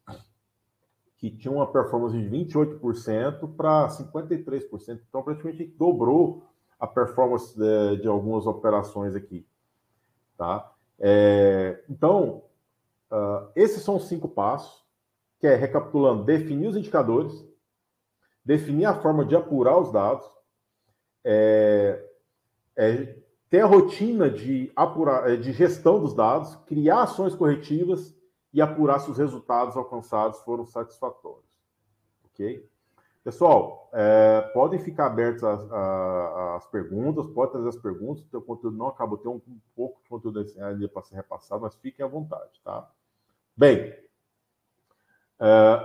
que tinham uma performance de 28% para 53%. Então, praticamente dobrou a performance de algumas operações aqui. Tá? Então, esses são os 5 passos, que é, recapitulando, definir os indicadores, definir a forma de apurar os dados, ter a rotina de gestão dos dados, criar ações corretivas e apurar se os resultados alcançados foram satisfatórios. Ok? Pessoal, podem ficar abertos as perguntas, pode trazer as perguntas, o teu conteúdo não acabou, tem um pouco de conteúdo ainda para ser repassado, mas fiquem à vontade, tá? Bem,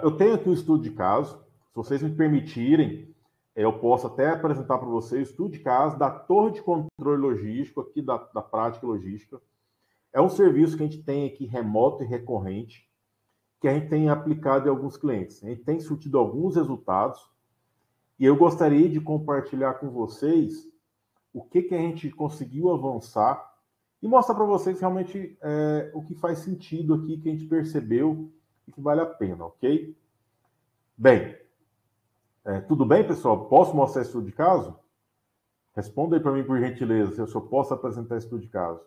eu tenho aqui um estudo de caso, se vocês me permitirem, eu posso até apresentar para vocês o estudo de caso da torre de controle logístico, aqui da prática logística. É um serviço que a gente tem aqui remoto e recorrente, que a gente tem aplicado em alguns clientes. A gente tem surtido alguns resultados, e eu gostaria de compartilhar com vocês o que a gente conseguiu avançar e mostrar para vocês realmente o que faz sentido aqui, que a gente percebeu e que vale a pena, ok? Bem, tudo bem, pessoal? Posso mostrar esse estudo de caso? Responda aí para mim, por gentileza, se eu só posso apresentar estudo de caso.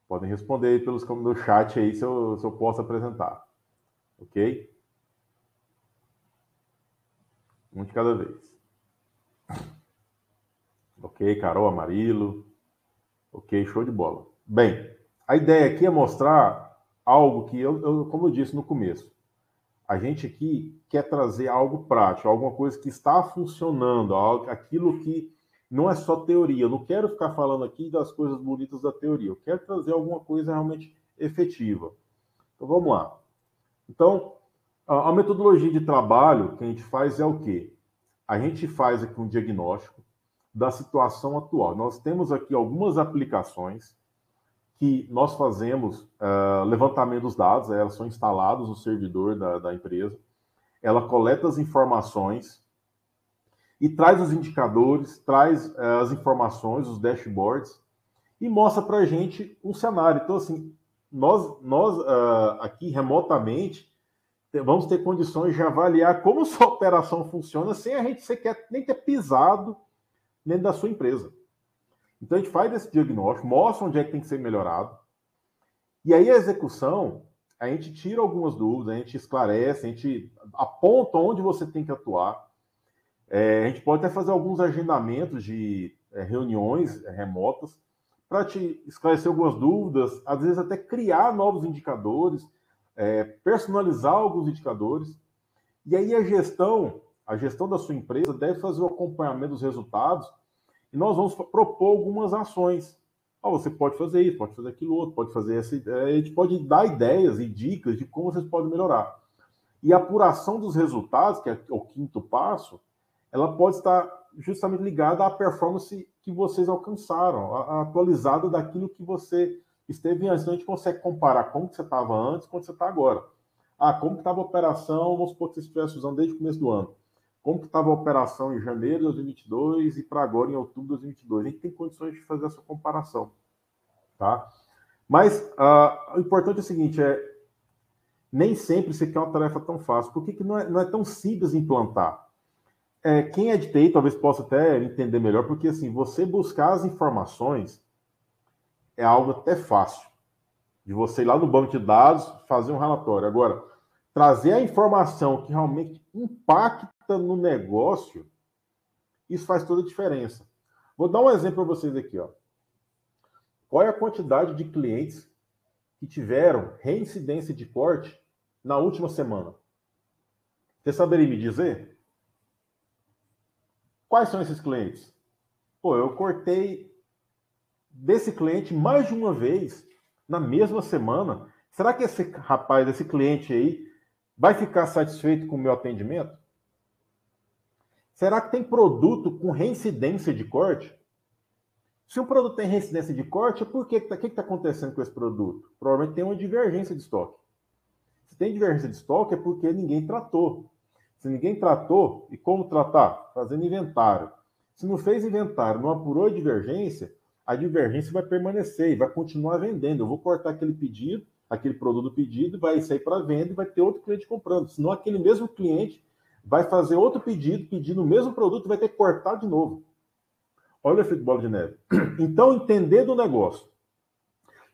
Podem responder aí no chat aí se eu posso apresentar. Ok? Um de cada vez. Ok, Carol, Amarilo. Ok, show de bola. Bem, a ideia aqui é mostrar algo que como eu disse no começo, a gente aqui quer trazer algo prático, alguma coisa que está funcionando, aquilo que não é só teoria. Eu não quero ficar falando aqui das coisas bonitas da teoria, eu quero trazer alguma coisa realmente efetiva. Então vamos lá. Então, a metodologia de trabalho que a gente faz é o quê? A gente faz aqui um diagnóstico da situação atual. Nós temos aqui algumas aplicações que nós fazemos levantamento dos dados, elas são instaladas no servidor da empresa, ela coleta as informações e traz os indicadores, traz as informações, os dashboards, e mostra para a gente um cenário. Então, assim, nós aqui remotamente vamos ter condições de avaliar como sua operação funciona sem a gente sequer nem ter pisado dentro da sua empresa. Então a gente faz esse diagnóstico, mostra onde é que tem que ser melhorado, e aí a execução, a gente tira algumas dúvidas, a gente esclarece, a gente aponta onde você tem que atuar. A gente pode até fazer alguns agendamentos de reuniões remotas para te esclarecer algumas dúvidas, às vezes até criar novos indicadores, personalizar alguns indicadores. E aí a gestão da sua empresa deve fazer o acompanhamento dos resultados e nós vamos propor algumas ações. Você pode fazer isso, pode fazer aquilo outro, pode fazer essa. A gente pode dar ideias e dicas de como vocês podem melhorar. E a apuração dos resultados, que é o quinto passo, ela pode estar justamente ligada à performance que vocês alcançaram, atualizada daquilo que você esteve antes. Então a gente consegue comparar como que você estava antes e como você está agora. Como que estava a operação, vamos supor que você estivesse usando desde o começo do ano. Como que estava a operação em janeiro de 2022 e para agora em outubro de 2022. A gente tem condições de fazer essa comparação. Tá? Mas o importante é o seguinte, nem sempre isso aqui é uma tarefa tão fácil. Por que não é tão simples implantar? Quem é de TI talvez possa até entender melhor, porque assim, você buscar as informações é algo até fácil. De você ir lá no banco de dados, fazer um relatório. Agora, trazer a informação que realmente impacta no negócio, isso faz toda a diferença. Vou dar um exemplo para vocês aqui. Qual é a quantidade de clientes que tiveram reincidência de corte na última semana? Você saberia me dizer? Quais são esses clientes? Eu cortei desse cliente mais de uma vez na mesma semana. Será que esse rapaz, esse cliente aí, vai ficar satisfeito com o meu atendimento? Será que tem produto com reincidência de corte? Se um produto tem reincidência de corte, por que está acontecendo com esse produto? Provavelmente tem uma divergência de estoque. Se tem divergência de estoque, é porque ninguém tratou. Se ninguém tratou, e como tratar? Fazendo inventário. Se não fez inventário, não apurou a divergência vai permanecer e vai continuar vendendo. Eu vou cortar aquele pedido, aquele produto pedido, vai sair para venda e vai ter outro cliente comprando. Senão aquele mesmo cliente vai fazer outro pedido, pedindo o mesmo produto e vai ter que cortar de novo. Olha o efeito bola de neve. Então, entender do negócio,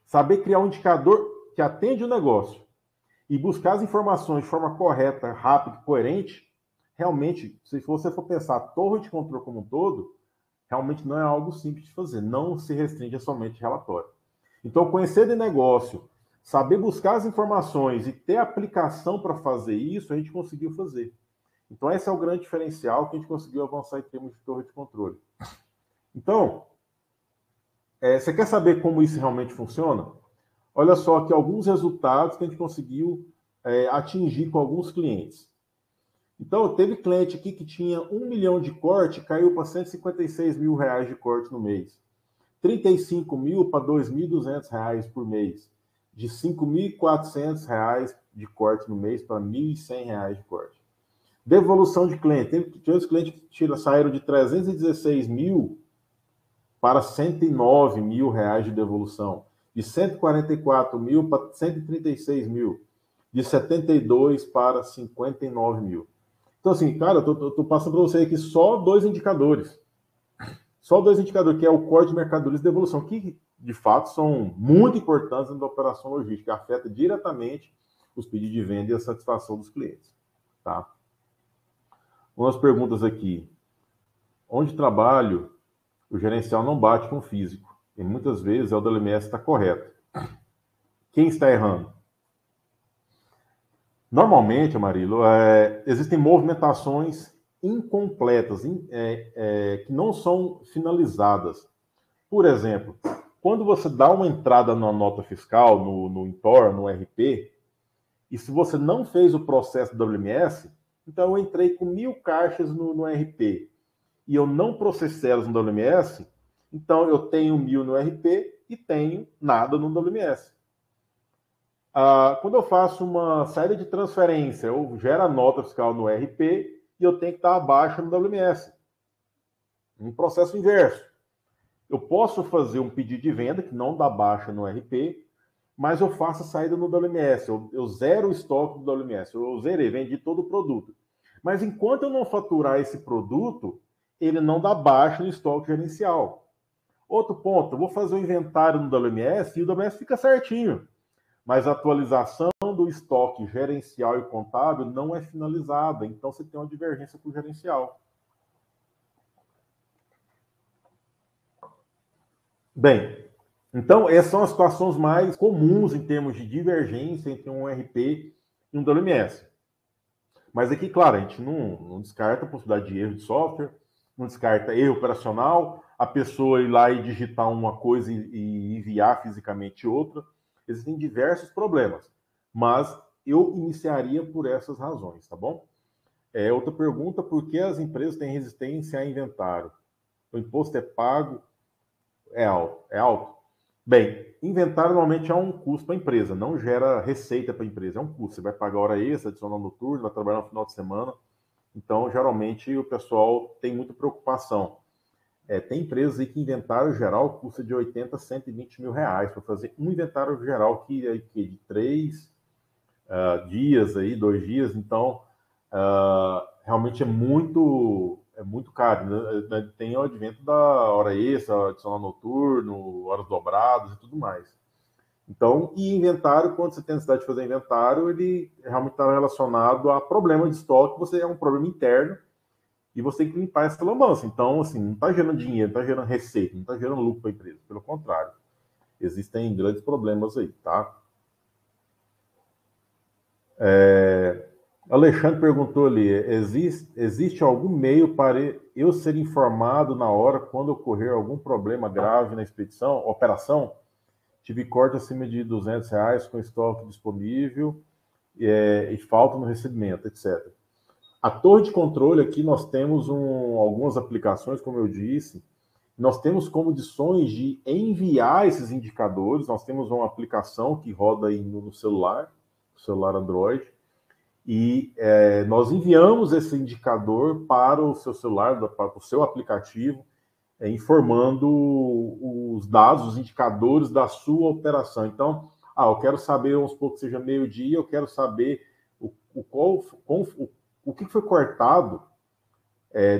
saber criar um indicador que atende o negócio e buscar as informações de forma correta, rápida e coerente, realmente, se você for pensar a torre de controle como um todo, realmente não é algo simples de fazer, não se restringe a somente relatório. Então, conhecer de negócio, saber buscar as informações e ter aplicação para fazer isso, a gente conseguiu fazer. Então, esse é o grande diferencial que a gente conseguiu avançar em termos de torre de controle. Então, você quer saber como isso realmente funciona? Olha só aqui alguns resultados que a gente conseguiu atingir com alguns clientes. Então, teve cliente aqui que tinha 1 milhão de corte, caiu para 156 mil reais de corte no mês. 35 mil para 2.200 reais por mês. De 5.400 reais de corte no mês para 1.100 reais de corte. Devolução de cliente. Tem os clientes que saíram de 316 mil para 109 mil reais de devolução. de 144 mil para 136 mil, de 72 para 59 mil. Então, assim, cara, eu tô passando para você aqui só dois indicadores. Só dois indicadores, que é o corte de mercadorias e devolução, que de fato são muito importantes na operação logística, afeta diretamente os pedidos de venda e a satisfação dos clientes. Tá? Umas perguntas aqui. Onde trabalho, o gerencial não bate com o físico. E muitas vezes o da LMS está correto. Quem está errando? Normalmente, Marilo, existem movimentações incompletas, que não são finalizadas. Por exemplo, quando você dá uma entrada na nota fiscal, no INTOR, no RP, e se você não fez o processo do WMS, então eu entrei com 1.000 caixas no RP e eu não processei elas no WMS, então eu tenho 1.000 no RP e tenho nada no WMS. Quando eu faço uma saída de transferência, eu gero a nota fiscal no RP e eu tenho que estar abaixo no WMS. Um processo inverso. Eu posso fazer um pedido de venda que não dá baixa no RP, mas eu faço a saída no WMS. Eu zero o estoque do WMS. Eu zerei, vendi todo o produto. Mas enquanto eu não faturar esse produto, ele não dá baixa no estoque gerencial. Outro ponto, eu vou fazer o inventário no WMS e o WMS fica certinho. Mas a atualização do estoque gerencial e contábil não é finalizada. Então você tem uma divergência com o gerencial. Bem, então essas são as situações mais comuns em termos de divergência entre um RP e um WMS. Mas aqui, claro, a gente não descarta a possibilidade de erro de software, não descarta erro operacional, a pessoa ir lá e digitar uma coisa e enviar fisicamente outra. Existem diversos problemas, mas eu iniciaria por essas razões, tá bom? Outra pergunta, por que as empresas têm resistência a inventário? O imposto é pago? É alto? É alto? Bem, inventário normalmente é um custo para a empresa, não gera receita para a empresa, é um custo. Você vai pagar hora extra, adicional noturno, vai trabalhar no final de semana. Então, geralmente, o pessoal tem muita preocupação. Tem empresas aí que inventário geral custa de 80 a 120 mil reais para fazer um inventário geral que é de 3 dias, aí, 2 dias. Então, realmente é muito caro. Né? Tem o advento da hora extra, adicional noturno, horas dobradas e tudo mais. Então, e inventário, quando você tem necessidade de fazer inventário, ele realmente está relacionado a problema de estoque, você é um problema interno, e você tem que limpar essa lambança. Então, assim, não está gerando dinheiro, não está gerando receita, não está gerando lucro para a empresa. Pelo contrário, existem grandes problemas aí, tá? Alexandre perguntou ali, existe algum meio para eu ser informado na hora quando ocorrer algum problema grave na expedição, operação? Tive corte acima de R$ 200 com estoque disponível e falta no recebimento, etc. A torre de controle aqui nós temos algumas aplicações, como eu disse, nós temos condições de enviar esses indicadores, nós temos uma aplicação que roda aí no celular Android, e nós enviamos esse indicador para o seu celular, para o seu aplicativo, informando os dados, os indicadores da sua operação. Então, eu quero saber, vamos supor que seja meio-dia, eu quero saber o que foi cortado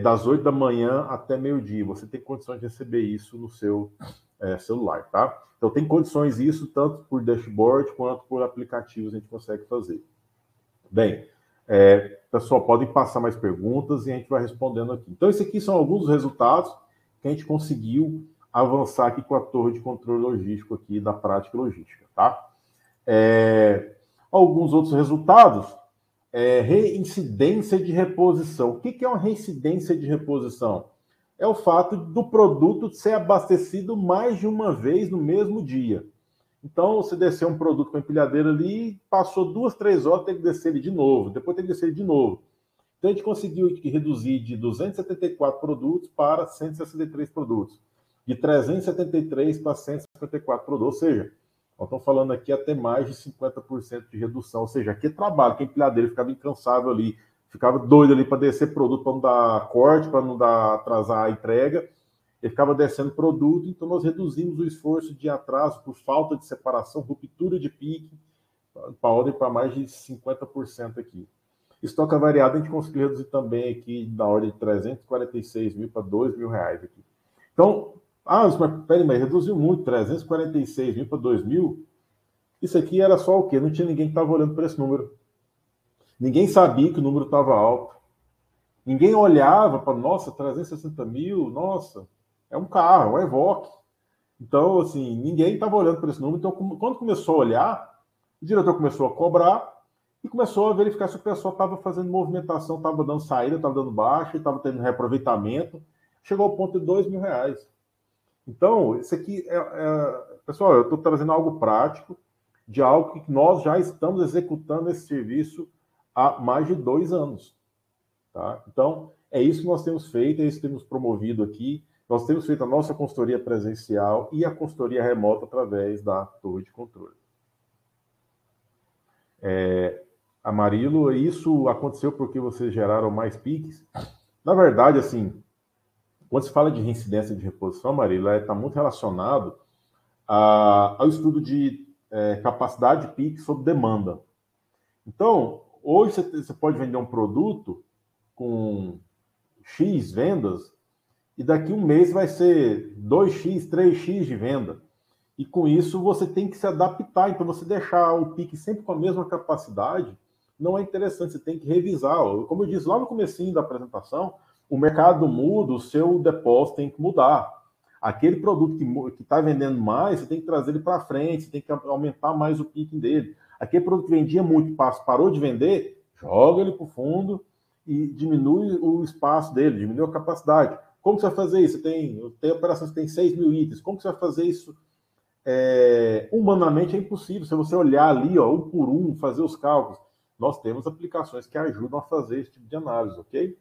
das 8 da manhã até meio-dia. Você tem condições de receber isso no seu celular, tá? Então, tem condições isso, tanto por dashboard quanto por aplicativos a gente consegue fazer. Bem, pessoal, podem passar mais perguntas e a gente vai respondendo aqui. Então, esses aqui são alguns dos resultados que a gente conseguiu avançar aqui com a torre de controle logístico aqui da prática logística, tá? Alguns outros resultados, reincidência de reposição. O que é uma reincidência de reposição? É o fato do produto ser abastecido mais de uma vez no mesmo dia. Então, você desceu um produto com a empilhadeira ali, passou 2, 3 horas, tem que descer ele de novo, depois tem que descer ele de novo. Então, a gente conseguiu reduzir de 274 produtos para 163 produtos, de 373 para 154 produtos, ou seja, nós estamos falando aqui até mais de 50% de redução, ou seja, aqui é trabalho, que a empilhadeira ficava incansável ali, ficava doido ali para descer produto, para não dar corte, para não atrasar a entrega, ele ficava descendo produto, então nós reduzimos o esforço de atraso por falta de separação, ruptura de pique, para ordem para mais de 50% aqui. Estoque variado a gente conseguiu reduzir também aqui na ordem de 346 mil para 2 mil reais aqui. Então, mas peraí, mas reduziu muito, 346 mil para 2 mil. Isso aqui era só o quê? Não tinha ninguém que estava olhando para esse número. Ninguém sabia que o número estava alto. Ninguém olhava para, nossa, 360 mil, nossa, é um carro, é um Evoque. Então, assim, ninguém estava olhando para esse número. Então, quando começou a olhar, o diretor começou a cobrar e começou a verificar se o pessoal estava fazendo movimentação, estava dando saída, estava dando baixa, estava tendo reaproveitamento. Chegou ao ponto de 2 mil reais. Então, isso aqui pessoal, eu estou trazendo algo prático, de algo que nós já estamos executando esse serviço há mais de 2 anos. Tá? Então, é isso que nós temos feito, é isso que temos promovido aqui. Nós temos feito a nossa consultoria presencial e a consultoria remota através da torre de controle. Amarilo, isso aconteceu porque vocês geraram mais piques? Na verdade, assim, quando se fala de reincidência de reposição, Amarilo, está muito relacionado ao estudo de capacidade de pique sob demanda. Então, hoje você pode vender um produto com X vendas e daqui um mês vai ser 2X, 3X de venda. E com isso você tem que se adaptar. Então, você deixar o pique sempre com a mesma capacidade não é interessante, você tem que revisar. Como eu disse lá no comecinho da apresentação, o mercado muda, o seu depósito tem que mudar. Aquele produto que está vendendo mais, você tem que trazer ele para frente, você tem que aumentar mais o pique dele. Aquele produto que vendia muito, parou de vender, joga ele para o fundo e diminui o espaço dele, diminui a capacidade. Como você vai fazer isso? Tem operações que tem 6 mil itens. Como você vai fazer isso? Humanamente é impossível. Se você olhar ali, ó, um por um, fazer os cálculos, nós temos aplicações que ajudam a fazer esse tipo de análise, ok?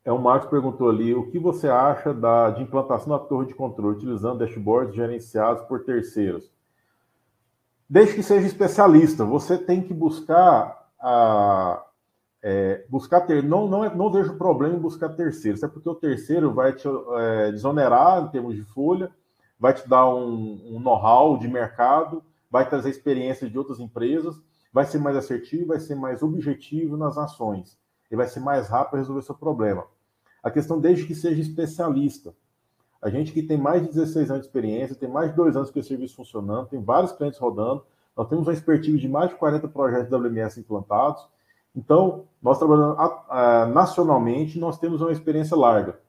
O Marcos perguntou ali, o que você acha de implantação da torre de controle, utilizando dashboards gerenciados por terceiros? Desde que seja especialista, você tem que buscar não vejo problema em buscar terceiros, até porque o terceiro vai te desonerar em termos de folha, vai te dar um know-how de mercado, vai trazer experiência de outras empresas, vai ser mais assertivo, vai ser mais objetivo nas ações, e vai ser mais rápido para resolver seu problema. A questão desde que seja especialista. A gente que tem mais de 16 anos de experiência, tem mais de 2 anos com esse serviço funcionando, tem vários clientes rodando, nós temos uma expertise de mais de 40 projetos de WMS implantados. Então, nós trabalhando nacionalmente, nós temos uma experiência larga.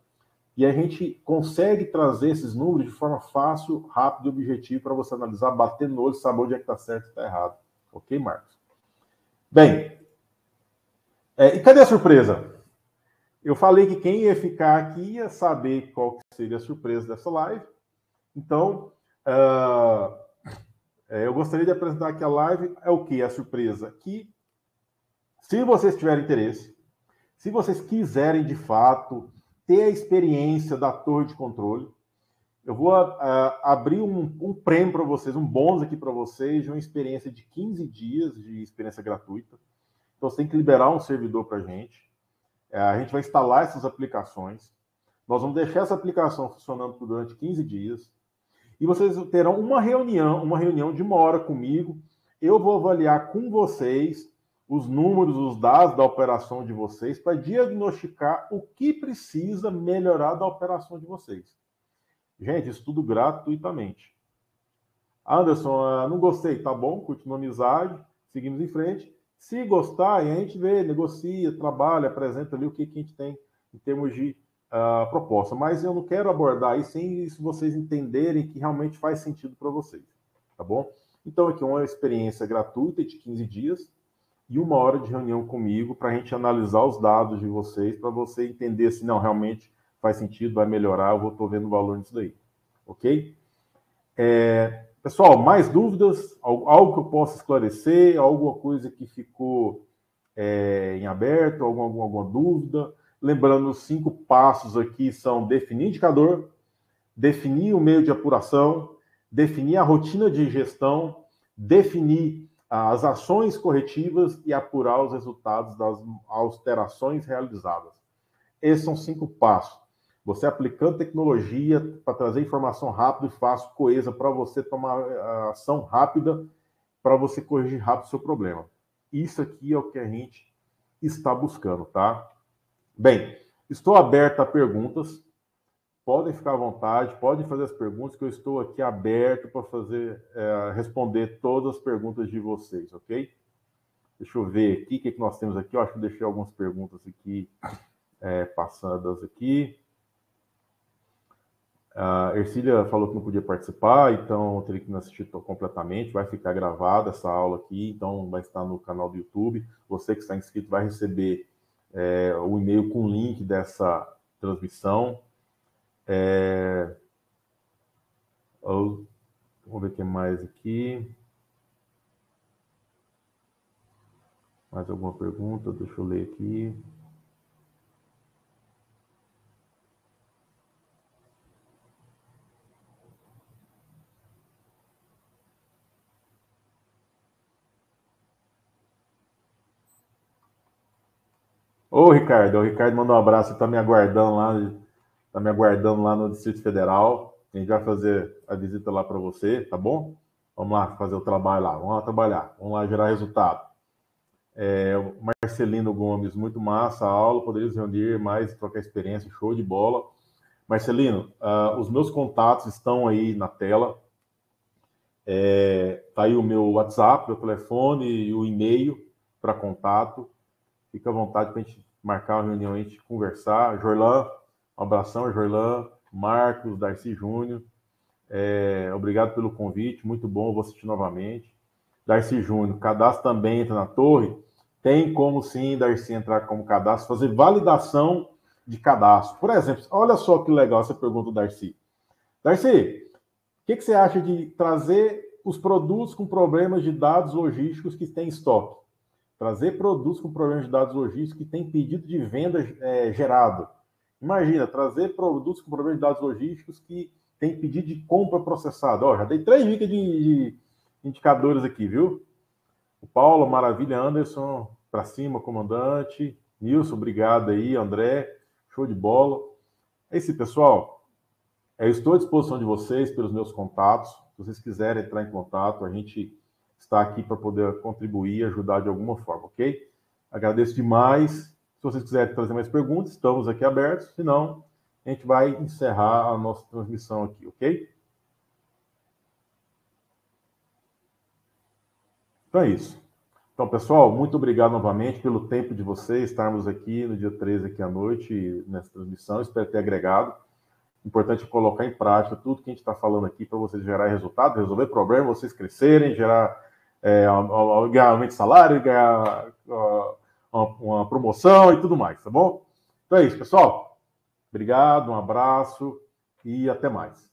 E a gente consegue trazer esses números de forma fácil, rápida e objetiva para você analisar, bater no olho, saber onde é que está certo e está errado. Ok, Marcos? Bem, e cadê a surpresa? Eu falei que quem ia ficar aqui ia saber qual seria a surpresa dessa live. Então, eu gostaria de apresentar aqui a live. É o que? A surpresa que, se vocês tiverem interesse, se vocês quiserem, de fato, ter a experiência da torre de controle, eu vou abrir um prêmio para vocês, um bônus aqui para vocês, de uma experiência de 15 dias de experiência gratuita. Então, você tem que liberar um servidor para a gente. A gente vai instalar essas aplicações. Nós vamos deixar essa aplicação funcionando durante 15 dias. E vocês terão uma reunião de 1 hora comigo. Eu vou avaliar com vocês os números, os dados da operação de vocês, para diagnosticar o que precisa melhorar da operação de vocês. Gente, isso tudo gratuitamente. Anderson, não gostei, tá bom, continua a amizade, seguimos em frente. Se gostar, a gente vê, negocia, trabalha, apresenta ali o que a gente tem em termos de proposta. Mas eu não quero abordar isso sem vocês entenderem que realmente faz sentido para vocês, tá bom? Então, aqui uma experiência gratuita de 15 dias e 1 hora de reunião comigo para a gente analisar os dados de vocês, para você entender se não, realmente faz sentido, vai melhorar, eu estou vendo o valor nisso daí, ok? Pessoal, mais dúvidas? Algo que eu possa esclarecer? Alguma coisa que ficou em aberto? Alguma dúvida? Lembrando, os 5 passos aqui são definir indicador, definir o meio de apuração, definir a rotina de gestão, definir as ações corretivas e apurar os resultados das alterações realizadas. Esses são 5 passos. Você aplicando tecnologia para trazer informação rápida e fácil, coesa, para você tomar ação rápida, para você corrigir rápido o seu problema. Isso aqui é o que a gente está buscando, tá? Bem, estou aberto a perguntas. Podem ficar à vontade, podem fazer as perguntas, que eu estou aqui aberto para responder todas as perguntas de vocês, ok? Deixa eu ver aqui o que nós temos aqui. Eu acho que deixei algumas perguntas aqui passadas aqui. A Ercília falou que não podia participar, então eu teria que não assistir completamente. Vai ficar gravada essa aula aqui, então vai estar no canal do YouTube. Você que está inscrito vai receber o e-mail com o link dessa transmissão. Vamos ver o que mais aqui. Mais alguma pergunta? Deixa eu ler aqui. Ô, Ricardo, o Ricardo mandou um abraço, está me aguardando lá no Distrito Federal. A gente vai fazer a visita lá para você, tá bom? Vamos lá fazer o trabalho lá, vamos lá trabalhar, vamos lá gerar resultado. O Marcelino Gomes, muito massa a aula, poderíamos reunir mais, trocar experiência, show de bola. Marcelino, os meus contatos estão aí na tela. Tá aí o meu WhatsApp, meu telefone e o e-mail para contato. Fica à vontade para a gente marcar uma reunião, a gente conversar. Jorlan, um abração, Jorlan, Marcos, Darcy Júnior. Obrigado pelo convite, muito bom, vou assistir novamente. Darcy Júnior, cadastro também entra na torre? Tem como sim, Darcy, entrar como cadastro, fazer validação de cadastro. Por exemplo, olha só que legal essa pergunta do Darcy. Darcy, o que você acha de trazer os produtos com problemas de dados logísticos que tem em estoque? Trazer produtos com problemas de dados logísticos que tem pedido de venda gerado. Imagina, trazer produtos com problemas de dados logísticos que tem pedido de compra processado. Já dei 3 dicas de indicadores aqui, viu? O Paulo, maravilha, Anderson, para cima, comandante. Nilson, obrigado aí, André, show de bola. É isso, pessoal. Eu estou à disposição de vocês pelos meus contatos. Se vocês quiserem entrar em contato, a gente está aqui para poder contribuir, ajudar de alguma forma, ok? Agradeço demais. Se vocês quiserem trazer mais perguntas, estamos aqui abertos. Se não, a gente vai encerrar a nossa transmissão aqui, ok? Então é isso. Então, pessoal, muito obrigado novamente pelo tempo de vocês estarmos aqui no dia 13 aqui à noite nessa transmissão. Espero ter agregado. Importante colocar em prática tudo que a gente está falando aqui para vocês gerar resultado, resolver problema, vocês crescerem, gerar ganhar aumento de salário, ganhar uma promoção e tudo mais, tá bom? Então é isso, pessoal. Obrigado, um abraço e até mais.